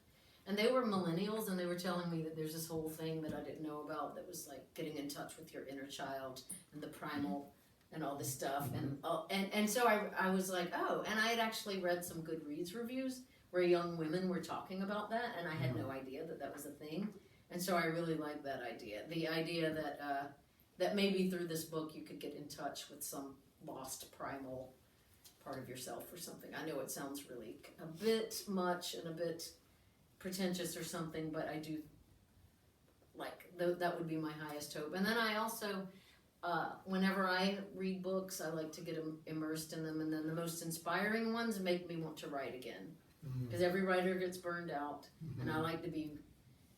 [SPEAKER 2] And they were millennials, and they were telling me that there's this whole thing that I didn't know about that was like getting in touch with your inner child and the primal and all this stuff. And so I was like, oh, and I had actually read some Goodreads reviews where young women were talking about that, and I had no idea that that was a thing. And so I really liked that idea. The idea that that maybe through this book you could get in touch with some lost primal part of yourself or something. I know it sounds really a bit much and a bit pretentious or something, but I do that would be my highest hope. And then I also, whenever I read books, I like to get immersed in them, and then the most inspiring ones make me want to write again. Because every writer gets burned out, and I like to be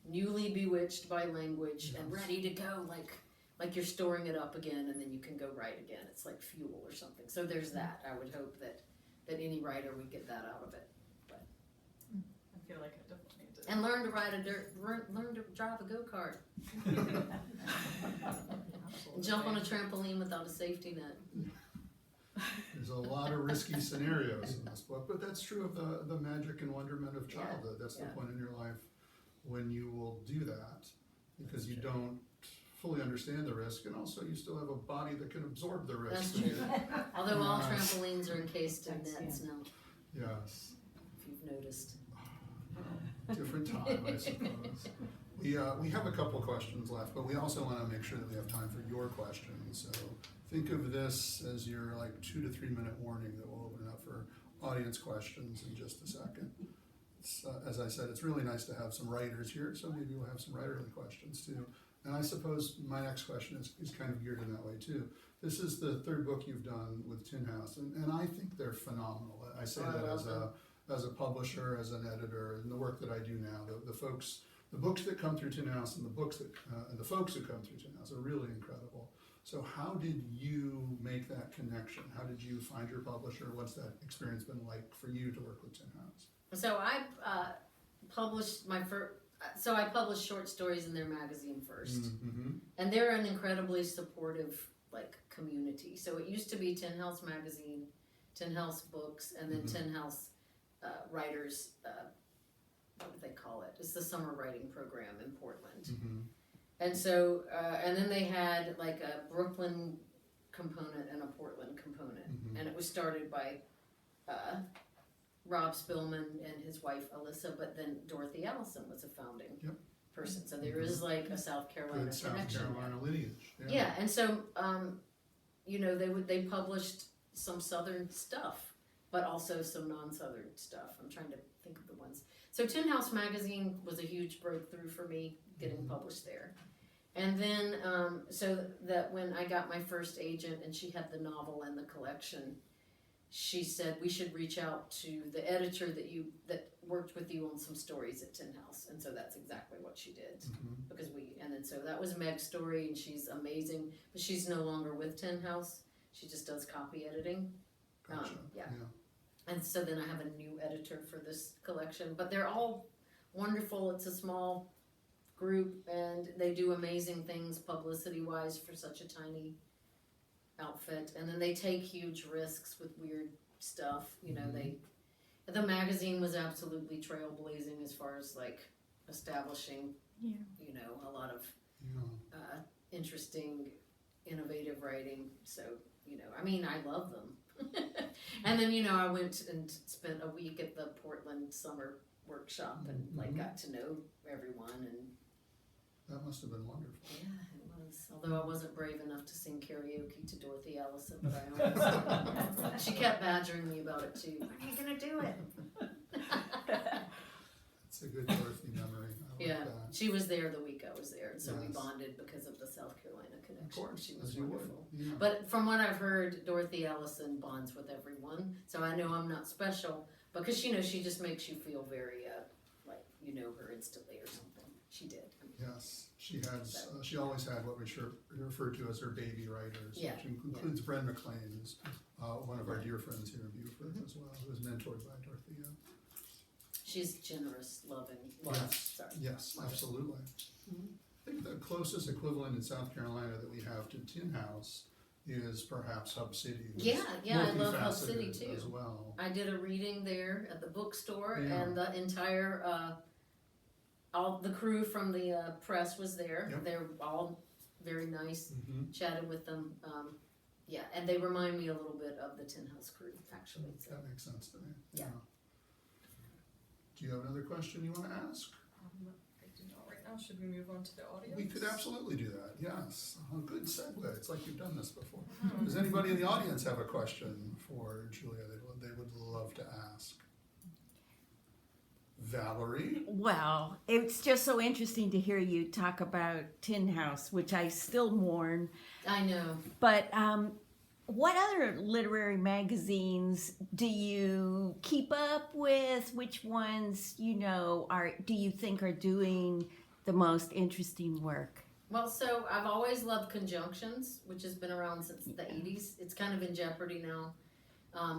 [SPEAKER 2] newly bewitched by language and ready to go, like you're storing it up again, and then you can go write again. It's like fuel or something. So there's that. I would hope that any writer would get that out of it.
[SPEAKER 4] I feel like I definitely need to.
[SPEAKER 2] And learn to drive a go-kart. And jump on a trampoline without a safety net.
[SPEAKER 1] There's a lot of risky scenarios in this book, but that's true of the magic and wonderment of childhood. That's the point in your life when you will do that, because you don't fully understand the risk, and also you still have a body that can absorb the risk.
[SPEAKER 2] That's true. Although all trampolines are encased in nets now,
[SPEAKER 1] Yes.
[SPEAKER 2] if you've noticed.
[SPEAKER 1] Different time, I suppose. We have a couple questions left, but we also want to make sure that we have time for your questions. So think of this as your 2 to 3 minute warning that we'll open up for audience questions in just a second. As I said, it's really nice to have some writers here, so maybe we'll have some writerly questions too. And I suppose my next question is kind of geared in that way too. This is the third book you've done with Tin House, and I think they're phenomenal. I say that as a publisher, as an editor, and the work that I do now. The books that come through Tin House and the folks who come through Tin House are really incredible. So how did you make that connection? How did you find your publisher? What's that experience been like for you to work with Tin House?
[SPEAKER 2] So I published my first. So I published short stories in their magazine first, and they're an incredibly supportive community. So it used to be Tin House Magazine, Tin House Books, and then Tin House Writers. What do they call it? It's the summer writing program in Portland. And so, and then they had a Brooklyn component and a Portland component, and it was started by Rob Spillman and his wife Alyssa, but then Dorothy Allison was a founding person. So there is a South Carolina
[SPEAKER 1] Good South
[SPEAKER 2] connection.
[SPEAKER 1] Carolina lineage.
[SPEAKER 2] Yeah, and so they published some Southern stuff, but also some non-Southern stuff. I'm trying to think of the ones. So Tin House Magazine was a huge breakthrough for me getting published there. And then, so that when I got my first agent and she had the novel and the collection, she said we should reach out to the editor that worked with you on some stories at Tin House. And so that's exactly what she did. So that was Meg's story, and she's amazing, but she's no longer with Tin House. She just does copy editing.
[SPEAKER 1] Gotcha.
[SPEAKER 2] And so then I have a new editor for this collection, but they're all wonderful. It's a small group, and they do amazing things publicity-wise for such a tiny outfit. And then they take huge risks with weird stuff. The magazine was absolutely trailblazing as far as establishing, a lot of interesting, innovative writing. So, I love them. And then, I went and spent a week at the Portland summer workshop and got to know everyone, and
[SPEAKER 1] that must have been wonderful.
[SPEAKER 2] yeah, it was. Although I wasn't brave enough to sing karaoke to Dorothy Allison, but I almost she kept badgering me about it too. When are you gonna do it?
[SPEAKER 1] It's a good Dorothy memory. I like that.
[SPEAKER 2] She was there the week I was there, and so we
[SPEAKER 1] Yes.
[SPEAKER 2] bonded because of the South Carolina connection.
[SPEAKER 1] Of course,
[SPEAKER 2] She was
[SPEAKER 1] as you would.
[SPEAKER 2] wonderful.
[SPEAKER 1] Yeah.
[SPEAKER 2] But from what I've heard, Dorothy Allison bonds with everyone, so I know I'm not special because she just makes you feel very you know her instantly or something. She did.
[SPEAKER 1] Yes, she has. She always had what we refer to as her baby writers,
[SPEAKER 2] Yeah,
[SPEAKER 1] which includes Bren McLean, who's one of our dear friends here in Beaufort as well, who was mentored by Dorothea.
[SPEAKER 2] She's generous, loving.
[SPEAKER 1] Yes, absolutely. I think the closest equivalent in South Carolina that we have to Tin House is perhaps Hub City.
[SPEAKER 2] Yeah, I love Hub City
[SPEAKER 1] multifaceted
[SPEAKER 2] too.
[SPEAKER 1] as well.
[SPEAKER 2] I did a reading there at the bookstore,
[SPEAKER 1] Yeah.
[SPEAKER 2] and the entire all the crew from the press was there.
[SPEAKER 1] Yep.
[SPEAKER 2] They're all very nice.
[SPEAKER 1] Mm-hmm.
[SPEAKER 2] Chatted with them. And they remind me a little bit of the Tin House crew, actually. So.
[SPEAKER 1] That makes sense to me.
[SPEAKER 2] Yeah.
[SPEAKER 1] Do you have another question you want to ask?
[SPEAKER 4] I do not right now. Should we move on to the audience?
[SPEAKER 1] We could absolutely do that, yes. A good segue. It's like you've done this before. Does anybody in the audience have a question for Julia they would love to ask? Valerie?
[SPEAKER 5] Well, it's just so interesting to hear you talk about Tin House, which I still mourn.
[SPEAKER 2] I know.
[SPEAKER 5] But what other literary magazines do you keep up with? Which ones, do you think are doing the most interesting work?
[SPEAKER 2] Well, so I've always loved Conjunctions, which has been around since the 80s. It's kind of in jeopardy now.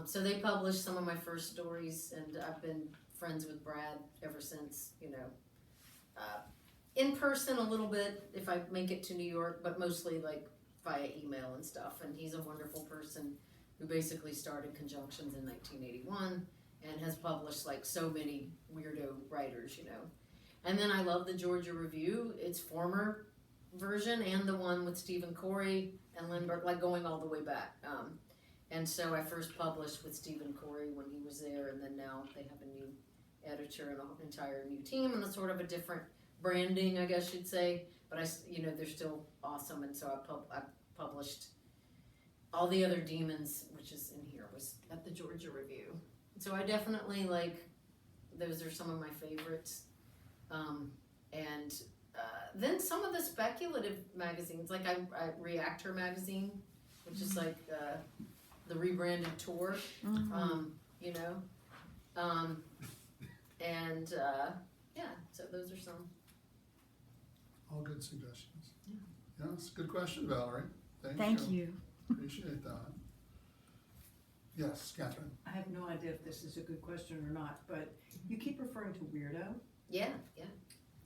[SPEAKER 2] So they published some of my first stories, and I've been friends with Brad ever since, in person a little bit if I make it to New York, but mostly like via email and stuff. And he's a wonderful person who basically started Conjunctions in 1981 and has published like so many weirdo writers, And then I love the Georgia Review, its former version, and the one with Stephen Corey and Lindbergh, like going all the way back. And so I first published with Stephen Corey when he was there, and then now they have a new editor and an entire new team, and it's sort of a different branding, I guess you'd say. But they're still awesome, and so I published All the Other Demons, which is in here, was at the Georgia Review. So I definitely those are some of my favorites. And then some of the speculative magazines, like I Reactor magazine, which is like the rebranded Tour, so those are some.
[SPEAKER 1] All good suggestions. Yeah, it's a good question, Valerie.
[SPEAKER 5] Thank you.
[SPEAKER 1] Appreciate that. Yes, Catherine.
[SPEAKER 6] I have no idea if this is a good question or not, but you keep referring to weirdo
[SPEAKER 2] Yeah.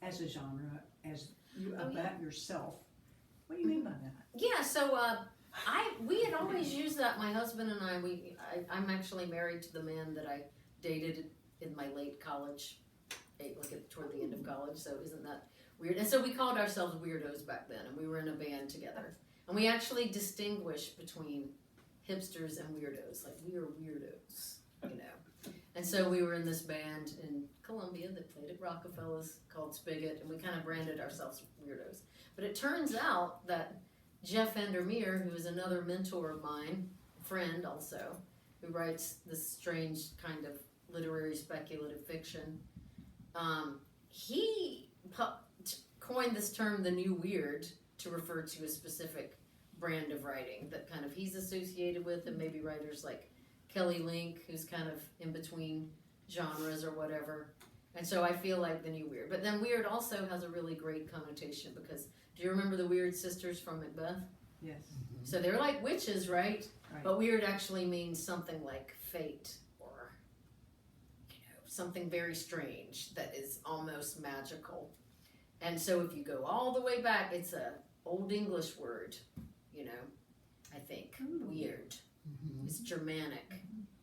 [SPEAKER 6] as a genre, as you
[SPEAKER 2] Oh,
[SPEAKER 6] about yourself. What do you mean by that?
[SPEAKER 2] Yeah, so we had always used that, my husband and I'm actually married to the man that I dated in my late college, toward the end of college, so isn't that weird? And so we called ourselves weirdos back then, and we were in a band together. And we actually distinguished between hipsters and weirdos, like we are weirdos, And so we were in this band in Columbia that played at Rockefeller's called Spigot, and we kind of branded ourselves weirdos. But it turns out that Jeff Vandermeer, who is another mentor of mine, friend also, who writes this strange kind of literary speculative fiction, he coined this term, the new weird, to refer to a specific brand of writing that kind of he's associated with, and maybe writers like Kelly Link, who's kind of in between genres or whatever. And so I feel like the new weird. But then weird also has a really great connotation, because do you remember the Weird Sisters from Macbeth?
[SPEAKER 6] Yes.
[SPEAKER 2] So they're like witches, right?
[SPEAKER 6] Right.
[SPEAKER 2] But weird actually means something like fate, or something very strange that is almost magical. And so if you go all the way back, it's a Old English word, I think. Weird. It's Germanic.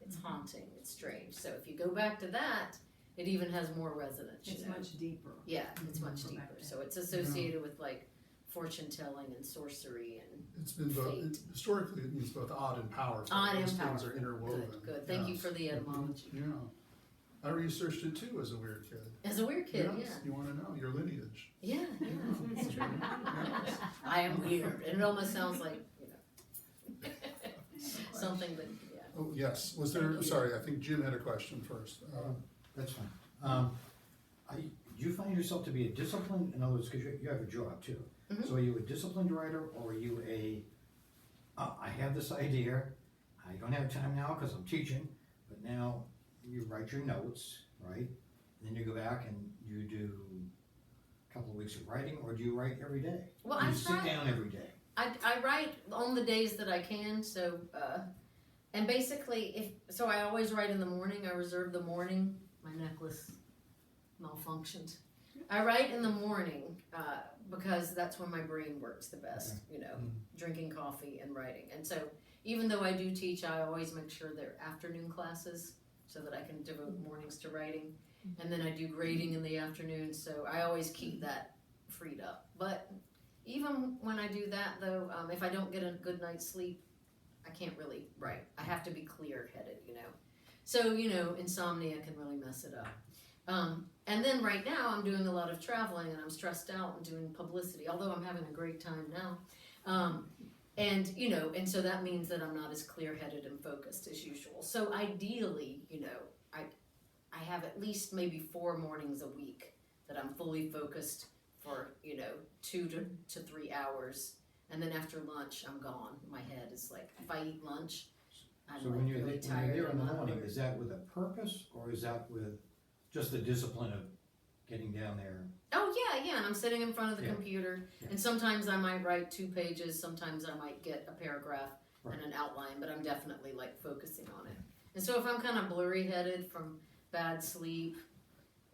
[SPEAKER 2] It's haunting. It's strange. So if you go back to that, it even has more resonance.
[SPEAKER 6] It's much deeper.
[SPEAKER 2] Yeah, it's much
[SPEAKER 6] Go
[SPEAKER 2] deeper.
[SPEAKER 6] back there.
[SPEAKER 2] So it's associated with like fortune telling and sorcery and
[SPEAKER 1] It's been both, historically it means both odd and powerful.
[SPEAKER 2] odd and
[SPEAKER 1] Those things
[SPEAKER 2] powerful.
[SPEAKER 1] are interwoven.
[SPEAKER 2] Good. Thank you
[SPEAKER 1] Yes.
[SPEAKER 2] for the etymology.
[SPEAKER 1] Yeah. I researched it too as a weird kid.
[SPEAKER 2] As a weird kid,
[SPEAKER 1] Yes, you want to know your lineage.
[SPEAKER 2] yeah. It's true. Yes. I am weird. And it almost sounds like, something that, yeah.
[SPEAKER 1] Oh, yes. Was there,
[SPEAKER 2] Thank you.
[SPEAKER 1] sorry, I think Jim had a question first.
[SPEAKER 7] That's fine. Do you find yourself to be a disciplined, in other words, because you have a job too.
[SPEAKER 2] Mhm.
[SPEAKER 7] So are you a disciplined writer, or are you I have this idea, I don't have time now because I'm teaching, but now you write your notes, right? Then you go back and you do a couple of weeks of writing, or do you write every day?
[SPEAKER 2] Well,
[SPEAKER 7] Do
[SPEAKER 2] I
[SPEAKER 7] you sit
[SPEAKER 2] try.
[SPEAKER 7] down every day?
[SPEAKER 2] I write on the days that I can, so, and basically, so I always write in the morning. I reserve the morning. My necklace malfunctioned. I write in the morning, because that's when my brain works the best, drinking coffee and writing. And so, even though I do teach, I always make sure they're afternoon classes so that I can devote mornings to writing. And then I do grading in the afternoon, so I always keep that freed up. But even when I do that, though, if I don't get a good night's sleep, I can't really write. I have to be clear-headed, So, insomnia can really mess it up. And then right now, I'm doing a lot of traveling, and I'm stressed out and doing publicity, although I'm having a great time now. And so that means that I'm not as clear-headed and focused as usual. So ideally, I have at least maybe 4 mornings a week that I'm fully focused for, 2 to 3 hours. And then after lunch, I'm gone. My head is like, if I eat lunch, I'm
[SPEAKER 7] So
[SPEAKER 2] like
[SPEAKER 7] when you're
[SPEAKER 2] really
[SPEAKER 7] there
[SPEAKER 2] tired.
[SPEAKER 7] in
[SPEAKER 2] and
[SPEAKER 7] the
[SPEAKER 2] not
[SPEAKER 7] morning,
[SPEAKER 2] hungry.
[SPEAKER 7] is that with a purpose, or is that with just the discipline of getting down there?
[SPEAKER 2] Oh yeah, and I'm sitting in front of the
[SPEAKER 7] Yeah.
[SPEAKER 2] computer,
[SPEAKER 7] Yeah.
[SPEAKER 2] and sometimes I might write 2 pages, sometimes I might get a paragraph
[SPEAKER 7] Right.
[SPEAKER 2] and an outline, but I'm definitely like focusing on it. And so if I'm kind of blurry headed from bad sleep,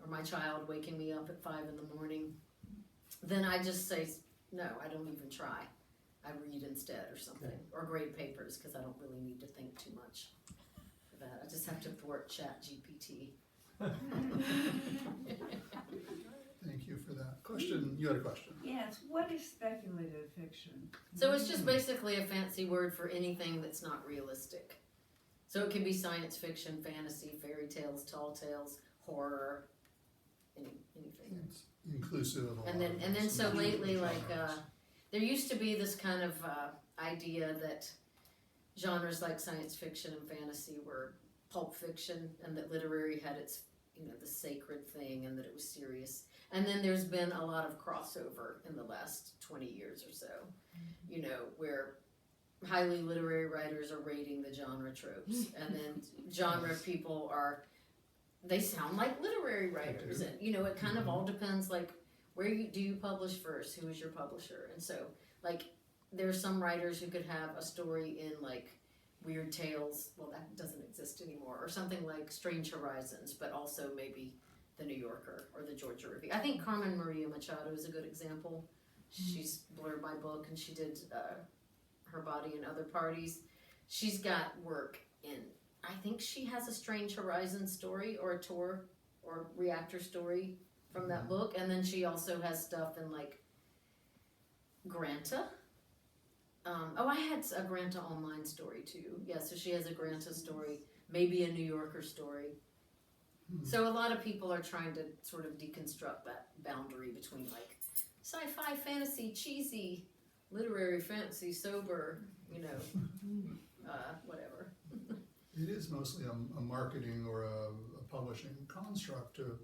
[SPEAKER 2] or my child waking me up at 5 in the morning, then I just say, no, I don't even try. I read instead or something, or grade papers, because I don't really need to think too much for that. I just have to thwart Chat GPT.
[SPEAKER 1] Thank you for that. Question, you had a question?
[SPEAKER 8] Yes, what is speculative fiction?
[SPEAKER 2] So it's just basically a fancy word for anything that's not realistic. So it can be science fiction, fantasy, fairy tales, tall tales, horror, anything.
[SPEAKER 1] It's inclusive of a lot
[SPEAKER 2] And then
[SPEAKER 1] of those
[SPEAKER 2] so lately,
[SPEAKER 1] genres.
[SPEAKER 2] like there used to be this kind of idea that genres like science fiction and fantasy were pulp fiction, and that literary had its the sacred thing, and that it was serious. And then there's been a lot of crossover in the last 20 years or so, where highly literary writers are raiding the genre tropes, and then genre people they sound like literary writers, and it kind of all depends, like do you publish first, who is your publisher. And so like there's some writers who could have a story in like Weird Tales, well that doesn't exist anymore, or something like Strange Horizons, but also maybe the New Yorker or the Georgia Review. I think Carmen Maria Machado is a good example. She's blurred my book, and she did Her Body and Other Parties. She's got work in, I think she has a Strange Horizons story, or a tour or reactor story from that book, and then she also has stuff in like Granta. I had a Granta online story too. Yeah, so she has a Granta story, maybe a New Yorker story. So a lot of people are trying to sort of deconstruct that boundary between like sci-fi, fantasy, cheesy, literary, fantasy, sober, whatever.
[SPEAKER 1] It is mostly a marketing or a publishing construct to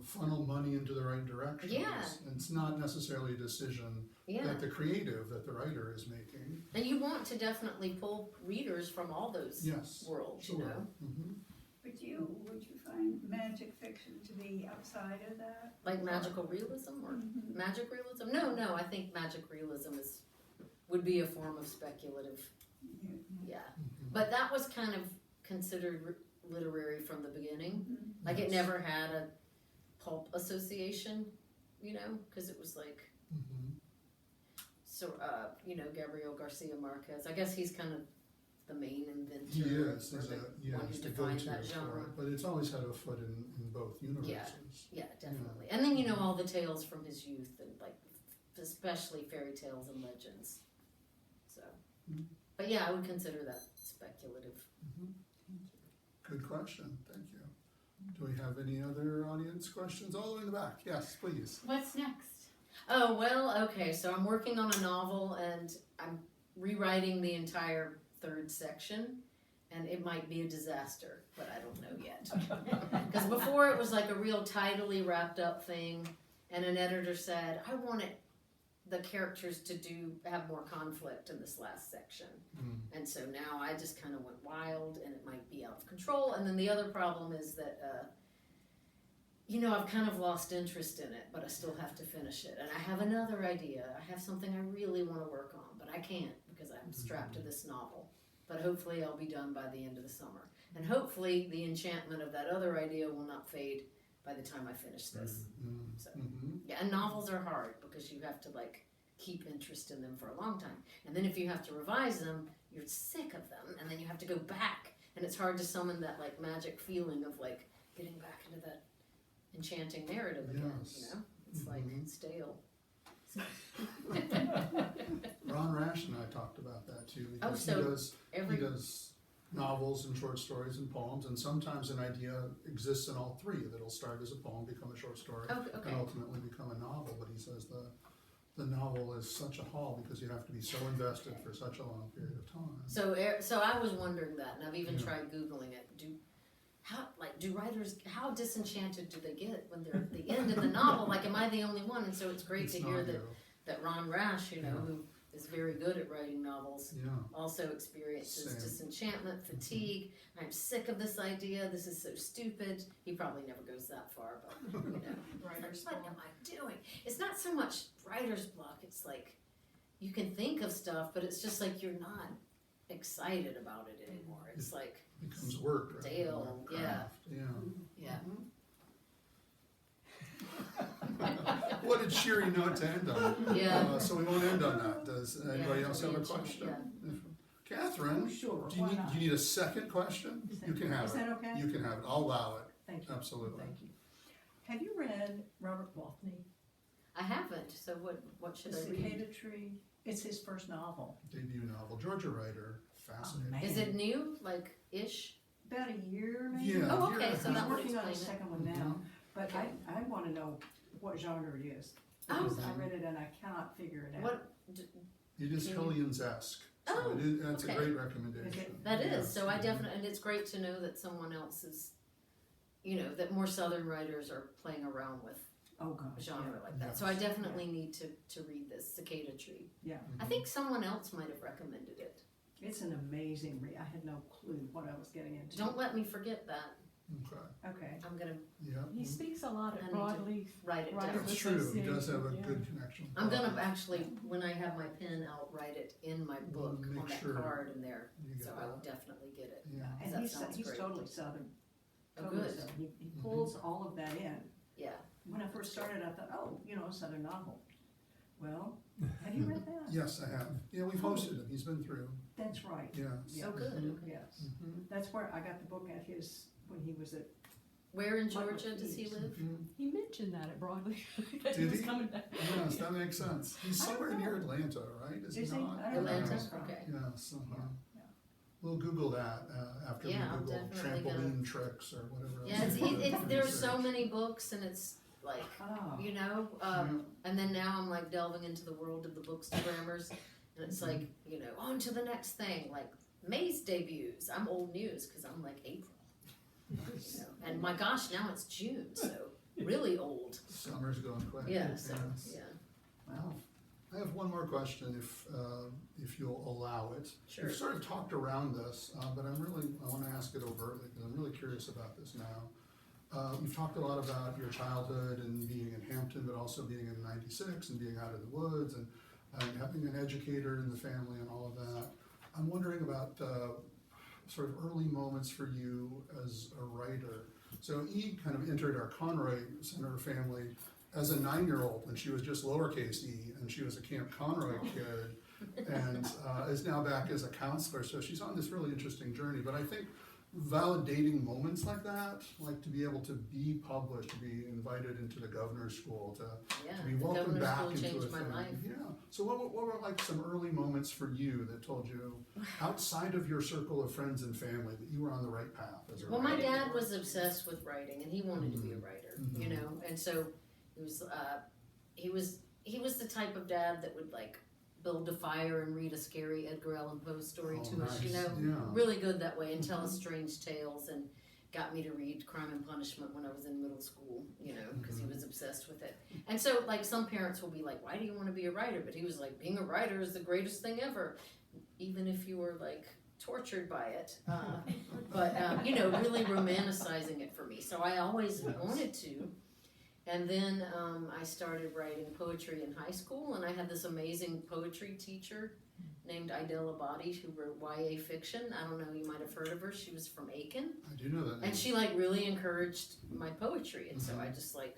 [SPEAKER 1] funnel money into the right directions.
[SPEAKER 2] Yeah.
[SPEAKER 1] And it's not necessarily a decision
[SPEAKER 2] Yeah,
[SPEAKER 1] that the writer is making.
[SPEAKER 2] and you want to definitely pull readers from all those
[SPEAKER 1] Yes,
[SPEAKER 2] worlds,
[SPEAKER 1] sure. Mhm.
[SPEAKER 8] Would you find magic fiction to be outside of that?
[SPEAKER 2] Like magical realism or
[SPEAKER 8] Mhm.
[SPEAKER 2] magic realism? No, I think magic realism would be a form of speculative. Yeah,
[SPEAKER 1] Mhm.
[SPEAKER 2] but that was kind of considered literary from the beginning.
[SPEAKER 8] Mhm.
[SPEAKER 2] Like it
[SPEAKER 1] Yes.
[SPEAKER 2] never had a pulp association, because it was like,
[SPEAKER 1] Mhm.
[SPEAKER 2] so, Gabriel Garcia Marquez. I guess he's kind of the main inventor.
[SPEAKER 1] He is,
[SPEAKER 2] or
[SPEAKER 1] he's
[SPEAKER 2] the
[SPEAKER 1] one
[SPEAKER 2] one who
[SPEAKER 1] who's the
[SPEAKER 2] defined
[SPEAKER 1] go-to
[SPEAKER 2] that
[SPEAKER 1] for
[SPEAKER 2] genre.
[SPEAKER 1] it. But it's always had a foot in both universes.
[SPEAKER 2] Yeah, definitely. And then all the tales from his youth, and like especially fairy tales and legends. So,
[SPEAKER 1] Mhm.
[SPEAKER 2] but yeah, I would consider that speculative.
[SPEAKER 1] Good question, thank you. Do we have any other audience questions? All the way in the back, yes, please.
[SPEAKER 9] What's next?
[SPEAKER 2] Oh, well, okay, so I'm working on a novel, and I'm rewriting the entire 3rd section, and it might be a disaster, but I don't know yet. Because before it was like a real tidily wrapped up thing, and an editor said, I wanted the characters to have more conflict in this last section.
[SPEAKER 1] Mm.
[SPEAKER 2] And so now I just kind of went wild, and it might be out of control. And then the other problem is that, I've kind of lost interest in it, but I still have to finish it. And I have another idea. I have something I really want to work on, but I can't because I'm strapped to this novel. But hopefully I'll be done by the end of the summer. And hopefully the enchantment of that other idea will not fade by the time I finish this.
[SPEAKER 1] Mm.
[SPEAKER 2] So.
[SPEAKER 1] Mhm.
[SPEAKER 2] Yeah, and novels are hard because you have to like keep interest in them for a long time. And then if you have to revise them, you're sick of them, and then you have to go back, and it's hard to summon that like magic feeling of like getting back into that enchanting narrative again,
[SPEAKER 1] Yes.
[SPEAKER 2] It's like
[SPEAKER 1] Mhm.
[SPEAKER 2] stale.
[SPEAKER 1] Ron Rash and I talked about that too, because
[SPEAKER 2] so
[SPEAKER 1] he does novels and short stories and poems, and sometimes an idea exists in all three, that'll start as a poem, become a short story,
[SPEAKER 2] Okay.
[SPEAKER 1] and ultimately become a novel. But he says the novel is such a haul because you have to be so invested for such a long period of time.
[SPEAKER 2] So I was wondering that, and I've even
[SPEAKER 1] Yeah.
[SPEAKER 2] tried Googling it. how disenchanted do they get when they're at the end of the novel? Like, am I the only one? And so it's great
[SPEAKER 1] It's
[SPEAKER 2] to
[SPEAKER 1] not
[SPEAKER 2] hear
[SPEAKER 1] you.
[SPEAKER 2] that Ron Rash,
[SPEAKER 1] Yeah.
[SPEAKER 2] who is very good at writing novels,
[SPEAKER 1] Yeah,
[SPEAKER 2] also experiences
[SPEAKER 1] Same.
[SPEAKER 2] disenchantment, fatigue. I'm sick of this idea. This is so stupid. He probably never goes that far, but
[SPEAKER 4] Writer's
[SPEAKER 2] what
[SPEAKER 4] block.
[SPEAKER 2] am I doing? It's not so much writer's block. It's like you can think of stuff, but it's just like you're not excited about it anymore. It's like,
[SPEAKER 1] becomes work rather than
[SPEAKER 2] Stale,
[SPEAKER 1] a craft. Yeah. What a cheery note to end on.
[SPEAKER 2] Yeah.
[SPEAKER 1] So we won't end on that. Does anybody
[SPEAKER 2] Yeah,
[SPEAKER 1] else have a
[SPEAKER 2] yeah,
[SPEAKER 1] question? Catherine,
[SPEAKER 6] Sure,
[SPEAKER 1] do you
[SPEAKER 6] why
[SPEAKER 1] need,
[SPEAKER 6] not?
[SPEAKER 1] do you need a second question? You can have
[SPEAKER 6] Is
[SPEAKER 1] it.
[SPEAKER 6] that okay?
[SPEAKER 1] You can have it. I'll allow it.
[SPEAKER 6] Thank you.
[SPEAKER 1] Absolutely.
[SPEAKER 6] Thank you. Have you read Robert Waltney,
[SPEAKER 2] I haven't. So what should
[SPEAKER 6] The
[SPEAKER 2] I read?
[SPEAKER 6] Cicada Tree? It's his first novel.
[SPEAKER 1] Debut novel. Georgia writer. Fascinating.
[SPEAKER 6] man.
[SPEAKER 2] Is it new, like ish?
[SPEAKER 6] About a year, maybe?
[SPEAKER 1] Yeah.
[SPEAKER 2] Oh, okay.
[SPEAKER 1] yeah.
[SPEAKER 2] So
[SPEAKER 6] I'm
[SPEAKER 2] that would
[SPEAKER 6] working on a
[SPEAKER 2] explain it.
[SPEAKER 6] second one now, but I want to know what genre it is.
[SPEAKER 2] Oh.
[SPEAKER 6] Because I read it and I cannot figure it out.
[SPEAKER 2] What?
[SPEAKER 1] It is
[SPEAKER 2] Can you-
[SPEAKER 1] Hellions-esque. So
[SPEAKER 2] Oh,
[SPEAKER 1] it is, that's
[SPEAKER 2] okay.
[SPEAKER 1] a great recommendation.
[SPEAKER 6] Is it?
[SPEAKER 2] That is.
[SPEAKER 1] Yes.
[SPEAKER 2] So I definitely, and it's great to know that someone else is, that more Southern writers are playing around with
[SPEAKER 6] Oh, gosh.
[SPEAKER 2] genre
[SPEAKER 6] yeah.
[SPEAKER 2] like that. So I definitely need to read this Cicada Tree.
[SPEAKER 6] Yeah,
[SPEAKER 2] I think someone else might have recommended it.
[SPEAKER 6] it's an amazing read. I had no clue what I was getting into.
[SPEAKER 2] Don't let me forget that.
[SPEAKER 1] Okay.
[SPEAKER 6] Okay.
[SPEAKER 2] I'm gonna
[SPEAKER 1] Yeah.
[SPEAKER 9] He speaks a lot
[SPEAKER 2] I
[SPEAKER 9] at
[SPEAKER 2] need to
[SPEAKER 9] Broadleaf.
[SPEAKER 2] write it
[SPEAKER 9] Right.
[SPEAKER 2] down.
[SPEAKER 1] That's true. He does have a
[SPEAKER 9] Yeah.
[SPEAKER 1] good connection.
[SPEAKER 2] I'm gonna actually, when I have my pen, I'll write it in my book
[SPEAKER 1] Make
[SPEAKER 2] on that
[SPEAKER 1] sure
[SPEAKER 2] card in there.
[SPEAKER 1] You get
[SPEAKER 2] So I will
[SPEAKER 1] that.
[SPEAKER 2] definitely get it.
[SPEAKER 1] Yeah.
[SPEAKER 6] And
[SPEAKER 2] That
[SPEAKER 6] he's
[SPEAKER 2] sounds great.
[SPEAKER 6] totally Southern.
[SPEAKER 2] Oh,
[SPEAKER 6] Totally
[SPEAKER 2] good.
[SPEAKER 6] Southern. He pulls all of that in.
[SPEAKER 2] Yeah.
[SPEAKER 6] When I first started, I thought, oh, a Southern novel. Well, have you read that?
[SPEAKER 1] Yes, I have. Yeah, we've hosted him. He's been through.
[SPEAKER 6] That's right.
[SPEAKER 1] Yes.
[SPEAKER 6] Yeah.
[SPEAKER 2] So good.
[SPEAKER 1] Mhm.
[SPEAKER 2] Okay.
[SPEAKER 6] Yes.
[SPEAKER 1] Mhm.
[SPEAKER 6] That's where I got the book at when he was at,
[SPEAKER 2] Where in
[SPEAKER 6] Michael
[SPEAKER 2] Georgia does he
[SPEAKER 6] Eaves.
[SPEAKER 2] live?
[SPEAKER 1] Mhm.
[SPEAKER 9] He mentioned that at Broadleaf. that
[SPEAKER 1] Did
[SPEAKER 9] was
[SPEAKER 1] he?
[SPEAKER 9] coming back.
[SPEAKER 1] Yes, that makes sense. He's
[SPEAKER 6] I don't
[SPEAKER 1] somewhere
[SPEAKER 6] know.
[SPEAKER 1] near Atlanta, right? Is he
[SPEAKER 6] Is he?
[SPEAKER 1] not?
[SPEAKER 6] I don't know.
[SPEAKER 2] Atlanta?
[SPEAKER 6] Yes.
[SPEAKER 2] Okay.
[SPEAKER 1] Yes,
[SPEAKER 6] Yeah.
[SPEAKER 1] We'll Google that after
[SPEAKER 2] Yeah, I'm
[SPEAKER 1] we Google
[SPEAKER 2] definitely
[SPEAKER 1] trampoline tricks or whatever else.
[SPEAKER 2] Yeah,
[SPEAKER 1] we do for
[SPEAKER 2] there's so
[SPEAKER 1] research.
[SPEAKER 2] many books and it's like,
[SPEAKER 6] oh,
[SPEAKER 2] and then now I'm like delving into the world of the bookstagrammers and it's like, on to the next thing, like May's debuts. I'm old news because I'm like April. And my gosh, now it's June, so really old.
[SPEAKER 1] Summer's going quick.
[SPEAKER 2] Yeah, so,
[SPEAKER 1] Yes.
[SPEAKER 2] yeah,
[SPEAKER 6] wow.
[SPEAKER 1] I have one more question if you'll allow it.
[SPEAKER 2] sure.
[SPEAKER 1] We've sort of talked around this, but I want to ask it overtly because I'm really curious about this now. You've talked a lot about your childhood and being in Hampton, but also being in '96 and being out in the woods and having an educator in the family and all of that. I'm wondering about sort of early moments for you as a writer. So E kind of entered our Conroy Center family as a 9-year-old when she was just lowercase e, and she was a Camp Conroy kid, and is now back as a counselor. So she's on this really interesting journey. But I think validating moments like that, like to be able to be published, to be invited into the governor's school, to
[SPEAKER 2] Yeah,
[SPEAKER 1] be
[SPEAKER 2] the
[SPEAKER 1] welcomed
[SPEAKER 2] governor's
[SPEAKER 1] back
[SPEAKER 2] school
[SPEAKER 1] into a
[SPEAKER 2] changed my
[SPEAKER 1] thing.
[SPEAKER 2] life.
[SPEAKER 1] Yeah. So what were like some early moments for you that told you, outside of your circle of friends and family, that you were on the right path as a
[SPEAKER 2] Well, my
[SPEAKER 1] writer?
[SPEAKER 2] dad was obsessed with writing, and he wanted to be a writer,
[SPEAKER 1] Mhm.
[SPEAKER 2] and so he was the type of dad that would like build a fire and read a scary Edgar Allan Poe story
[SPEAKER 1] Oh,
[SPEAKER 2] to us,
[SPEAKER 1] nice. Yeah.
[SPEAKER 2] really good that way, and tell us strange tales, and got me to read Crime and Punishment when I was in middle school, because he was obsessed with it. And so, like, some parents will be like, why do you want to be a writer? But he was like, being a writer is the greatest thing ever, even if you were like tortured by it, but really romanticizing it for me. So I always wanted to. And then I started writing poetry in high school, and I had this amazing poetry teacher named Idella Body who wrote YA fiction. I don't know, you might have heard of her. She was from Aiken,
[SPEAKER 1] I do know that name.
[SPEAKER 2] and she like really encouraged my poetry, and so I just like,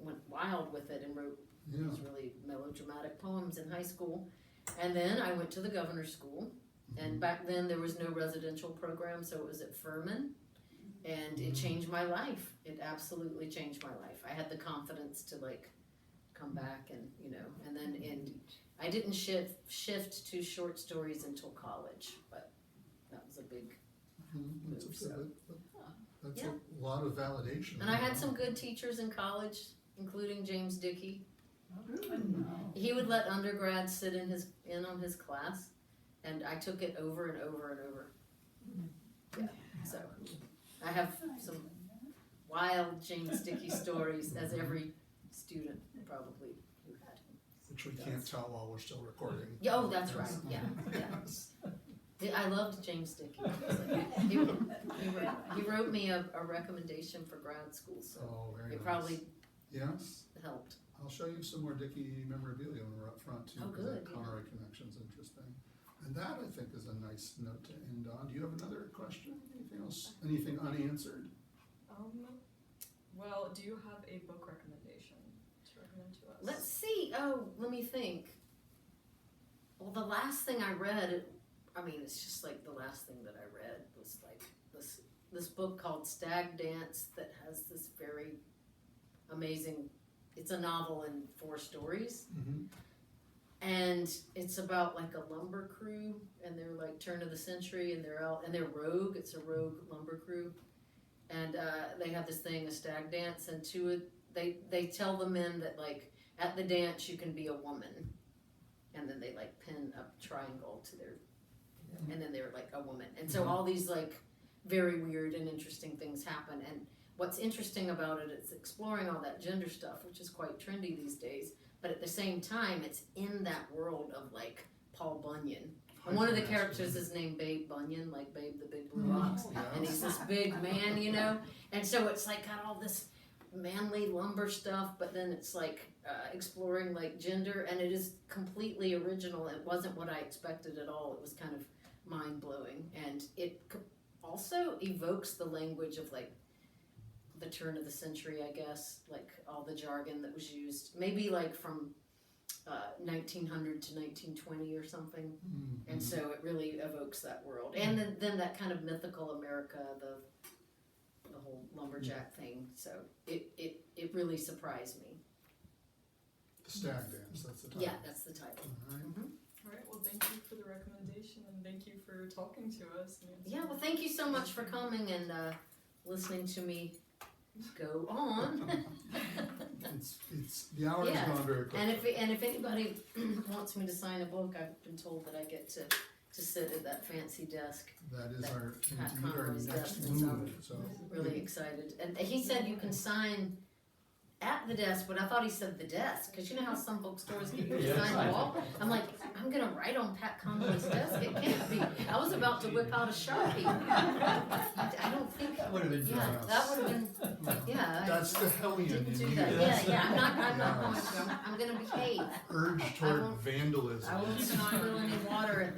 [SPEAKER 2] went wild with it and wrote
[SPEAKER 1] Yeah.
[SPEAKER 2] these really melodramatic poems in high school. And then I went to the governor's school, and back then there was no residential program, so it was at Furman, and it changed my life. It absolutely changed my life. I had the confidence to like come back and I didn't shift to short stories until college, but that was a big
[SPEAKER 1] That's
[SPEAKER 2] move,
[SPEAKER 1] a
[SPEAKER 2] so.
[SPEAKER 1] good- that's
[SPEAKER 2] Yeah.
[SPEAKER 1] a lot of validation.
[SPEAKER 2] And I had some good teachers in college, including James Dickey.
[SPEAKER 8] No.
[SPEAKER 2] He would let undergrads sit in on his class, and I took it over and over and over. So I have some wild James Dickey stories, as every student probably who had him.
[SPEAKER 1] Which we can't tell while we're still recording.
[SPEAKER 2] Yeah, oh, that's right. Yeah, yeah. I loved James Dickey. He wrote me a recommendation for grad school, so
[SPEAKER 1] Oh, very
[SPEAKER 2] it
[SPEAKER 1] nice.
[SPEAKER 2] probably
[SPEAKER 1] Yes,
[SPEAKER 2] helped.
[SPEAKER 1] I'll show you some more Dickey memorabilia when we're up front too.
[SPEAKER 2] Oh,
[SPEAKER 1] 'Cause that
[SPEAKER 2] good, yeah.
[SPEAKER 1] Conroy connection's interesting. And that, I think, is a nice note to end on. Do you have another question? Anything else? Anything unanswered?
[SPEAKER 4] Well, do you have a book recommendation to recommend to us?
[SPEAKER 2] Let's see. Oh, let me think. Well, the last thing I read, I mean, it's just like the last thing that I read was like this book called Stag Dance that has this very amazing, it's a novel in 4 stories.
[SPEAKER 1] Mm-hmm.
[SPEAKER 2] And it's about like a lumber crew, and they're like turn of the century, and they're out, and they're rogue. It's a rogue lumber crew, and they have this thing, a stag dance, and to it, they tell the men that like at the dance you can be a woman, and then they like pin a triangle to their, and then they're like a woman, and so all these like very weird and interesting things happen. And what's interesting about it is exploring all that gender stuff, which is quite trendy these days. But at the same time, it's in that world of like Paul Bunyan. And one of the characters is named Babe Bunyan, like Babe the Big Blue Ox. And he's this big man, you know? And so it's like got all this manly lumber stuff, but then it's like exploring like gender, and it is completely original. It wasn't what I expected at all. It was kind of mind-blowing. And it also evokes the language of like the turn of the century, I guess, like all the jargon that was used, maybe like from 1900 to 1920 or something.
[SPEAKER 1] Mm-hmm.
[SPEAKER 2] And so it really evokes that world, and then that kind of mythical America, the whole lumberjack thing. So it really surprised me.
[SPEAKER 1] The Stag Dance, that's the title.
[SPEAKER 2] Yeah, that's the title.
[SPEAKER 1] All right.
[SPEAKER 4] Alright, well thank you for the recommendation, and thank you for talking to us.
[SPEAKER 2] Yeah, well, thank you so much for coming and listening to me go on.
[SPEAKER 1] It's the hour has gone very quickly.
[SPEAKER 2] And if anybody wants me to sign a book, I've been told that I get to sit at that fancy desk.
[SPEAKER 1] That is
[SPEAKER 2] that
[SPEAKER 1] our,
[SPEAKER 2] Pat
[SPEAKER 1] indeed our
[SPEAKER 2] Conroy's
[SPEAKER 1] next
[SPEAKER 2] desk is
[SPEAKER 1] move, so.
[SPEAKER 2] Really excited. And he said you can sign at the desk, but I thought he said the desk, because you know how some bookstores give you to sign the wall? I'm like, I'm gonna write on Pat Conroy's desk. It can't be. I was about to whip out a Sharpie. I don't think.
[SPEAKER 7] That would have been
[SPEAKER 2] Yeah,
[SPEAKER 7] fun.
[SPEAKER 2] that would have been. Yeah.
[SPEAKER 1] That's the Hellion
[SPEAKER 2] Didn't
[SPEAKER 1] in
[SPEAKER 2] do
[SPEAKER 1] you.
[SPEAKER 2] that. Yeah. I'm not going to. I'm gonna behave.
[SPEAKER 1] Urge
[SPEAKER 2] I
[SPEAKER 1] toward
[SPEAKER 2] won't-
[SPEAKER 1] vandalism.
[SPEAKER 2] I won't spill any water at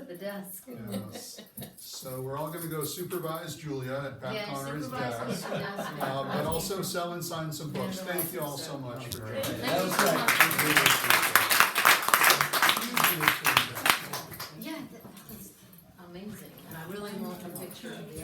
[SPEAKER 2] the desk.
[SPEAKER 1] Yes. So we're all gonna go supervise Julia at Pat
[SPEAKER 2] Yeah,
[SPEAKER 1] Conroy's
[SPEAKER 2] supervise me
[SPEAKER 1] desk.
[SPEAKER 2] at the desk.
[SPEAKER 1] But also sell and sign some books. Thank you all so much for joining.
[SPEAKER 2] Thank
[SPEAKER 7] That
[SPEAKER 2] you
[SPEAKER 7] was
[SPEAKER 2] so
[SPEAKER 7] great.
[SPEAKER 2] much.
[SPEAKER 1] Really appreciate it.
[SPEAKER 2] Yeah, that was amazing, and I really want a picture of the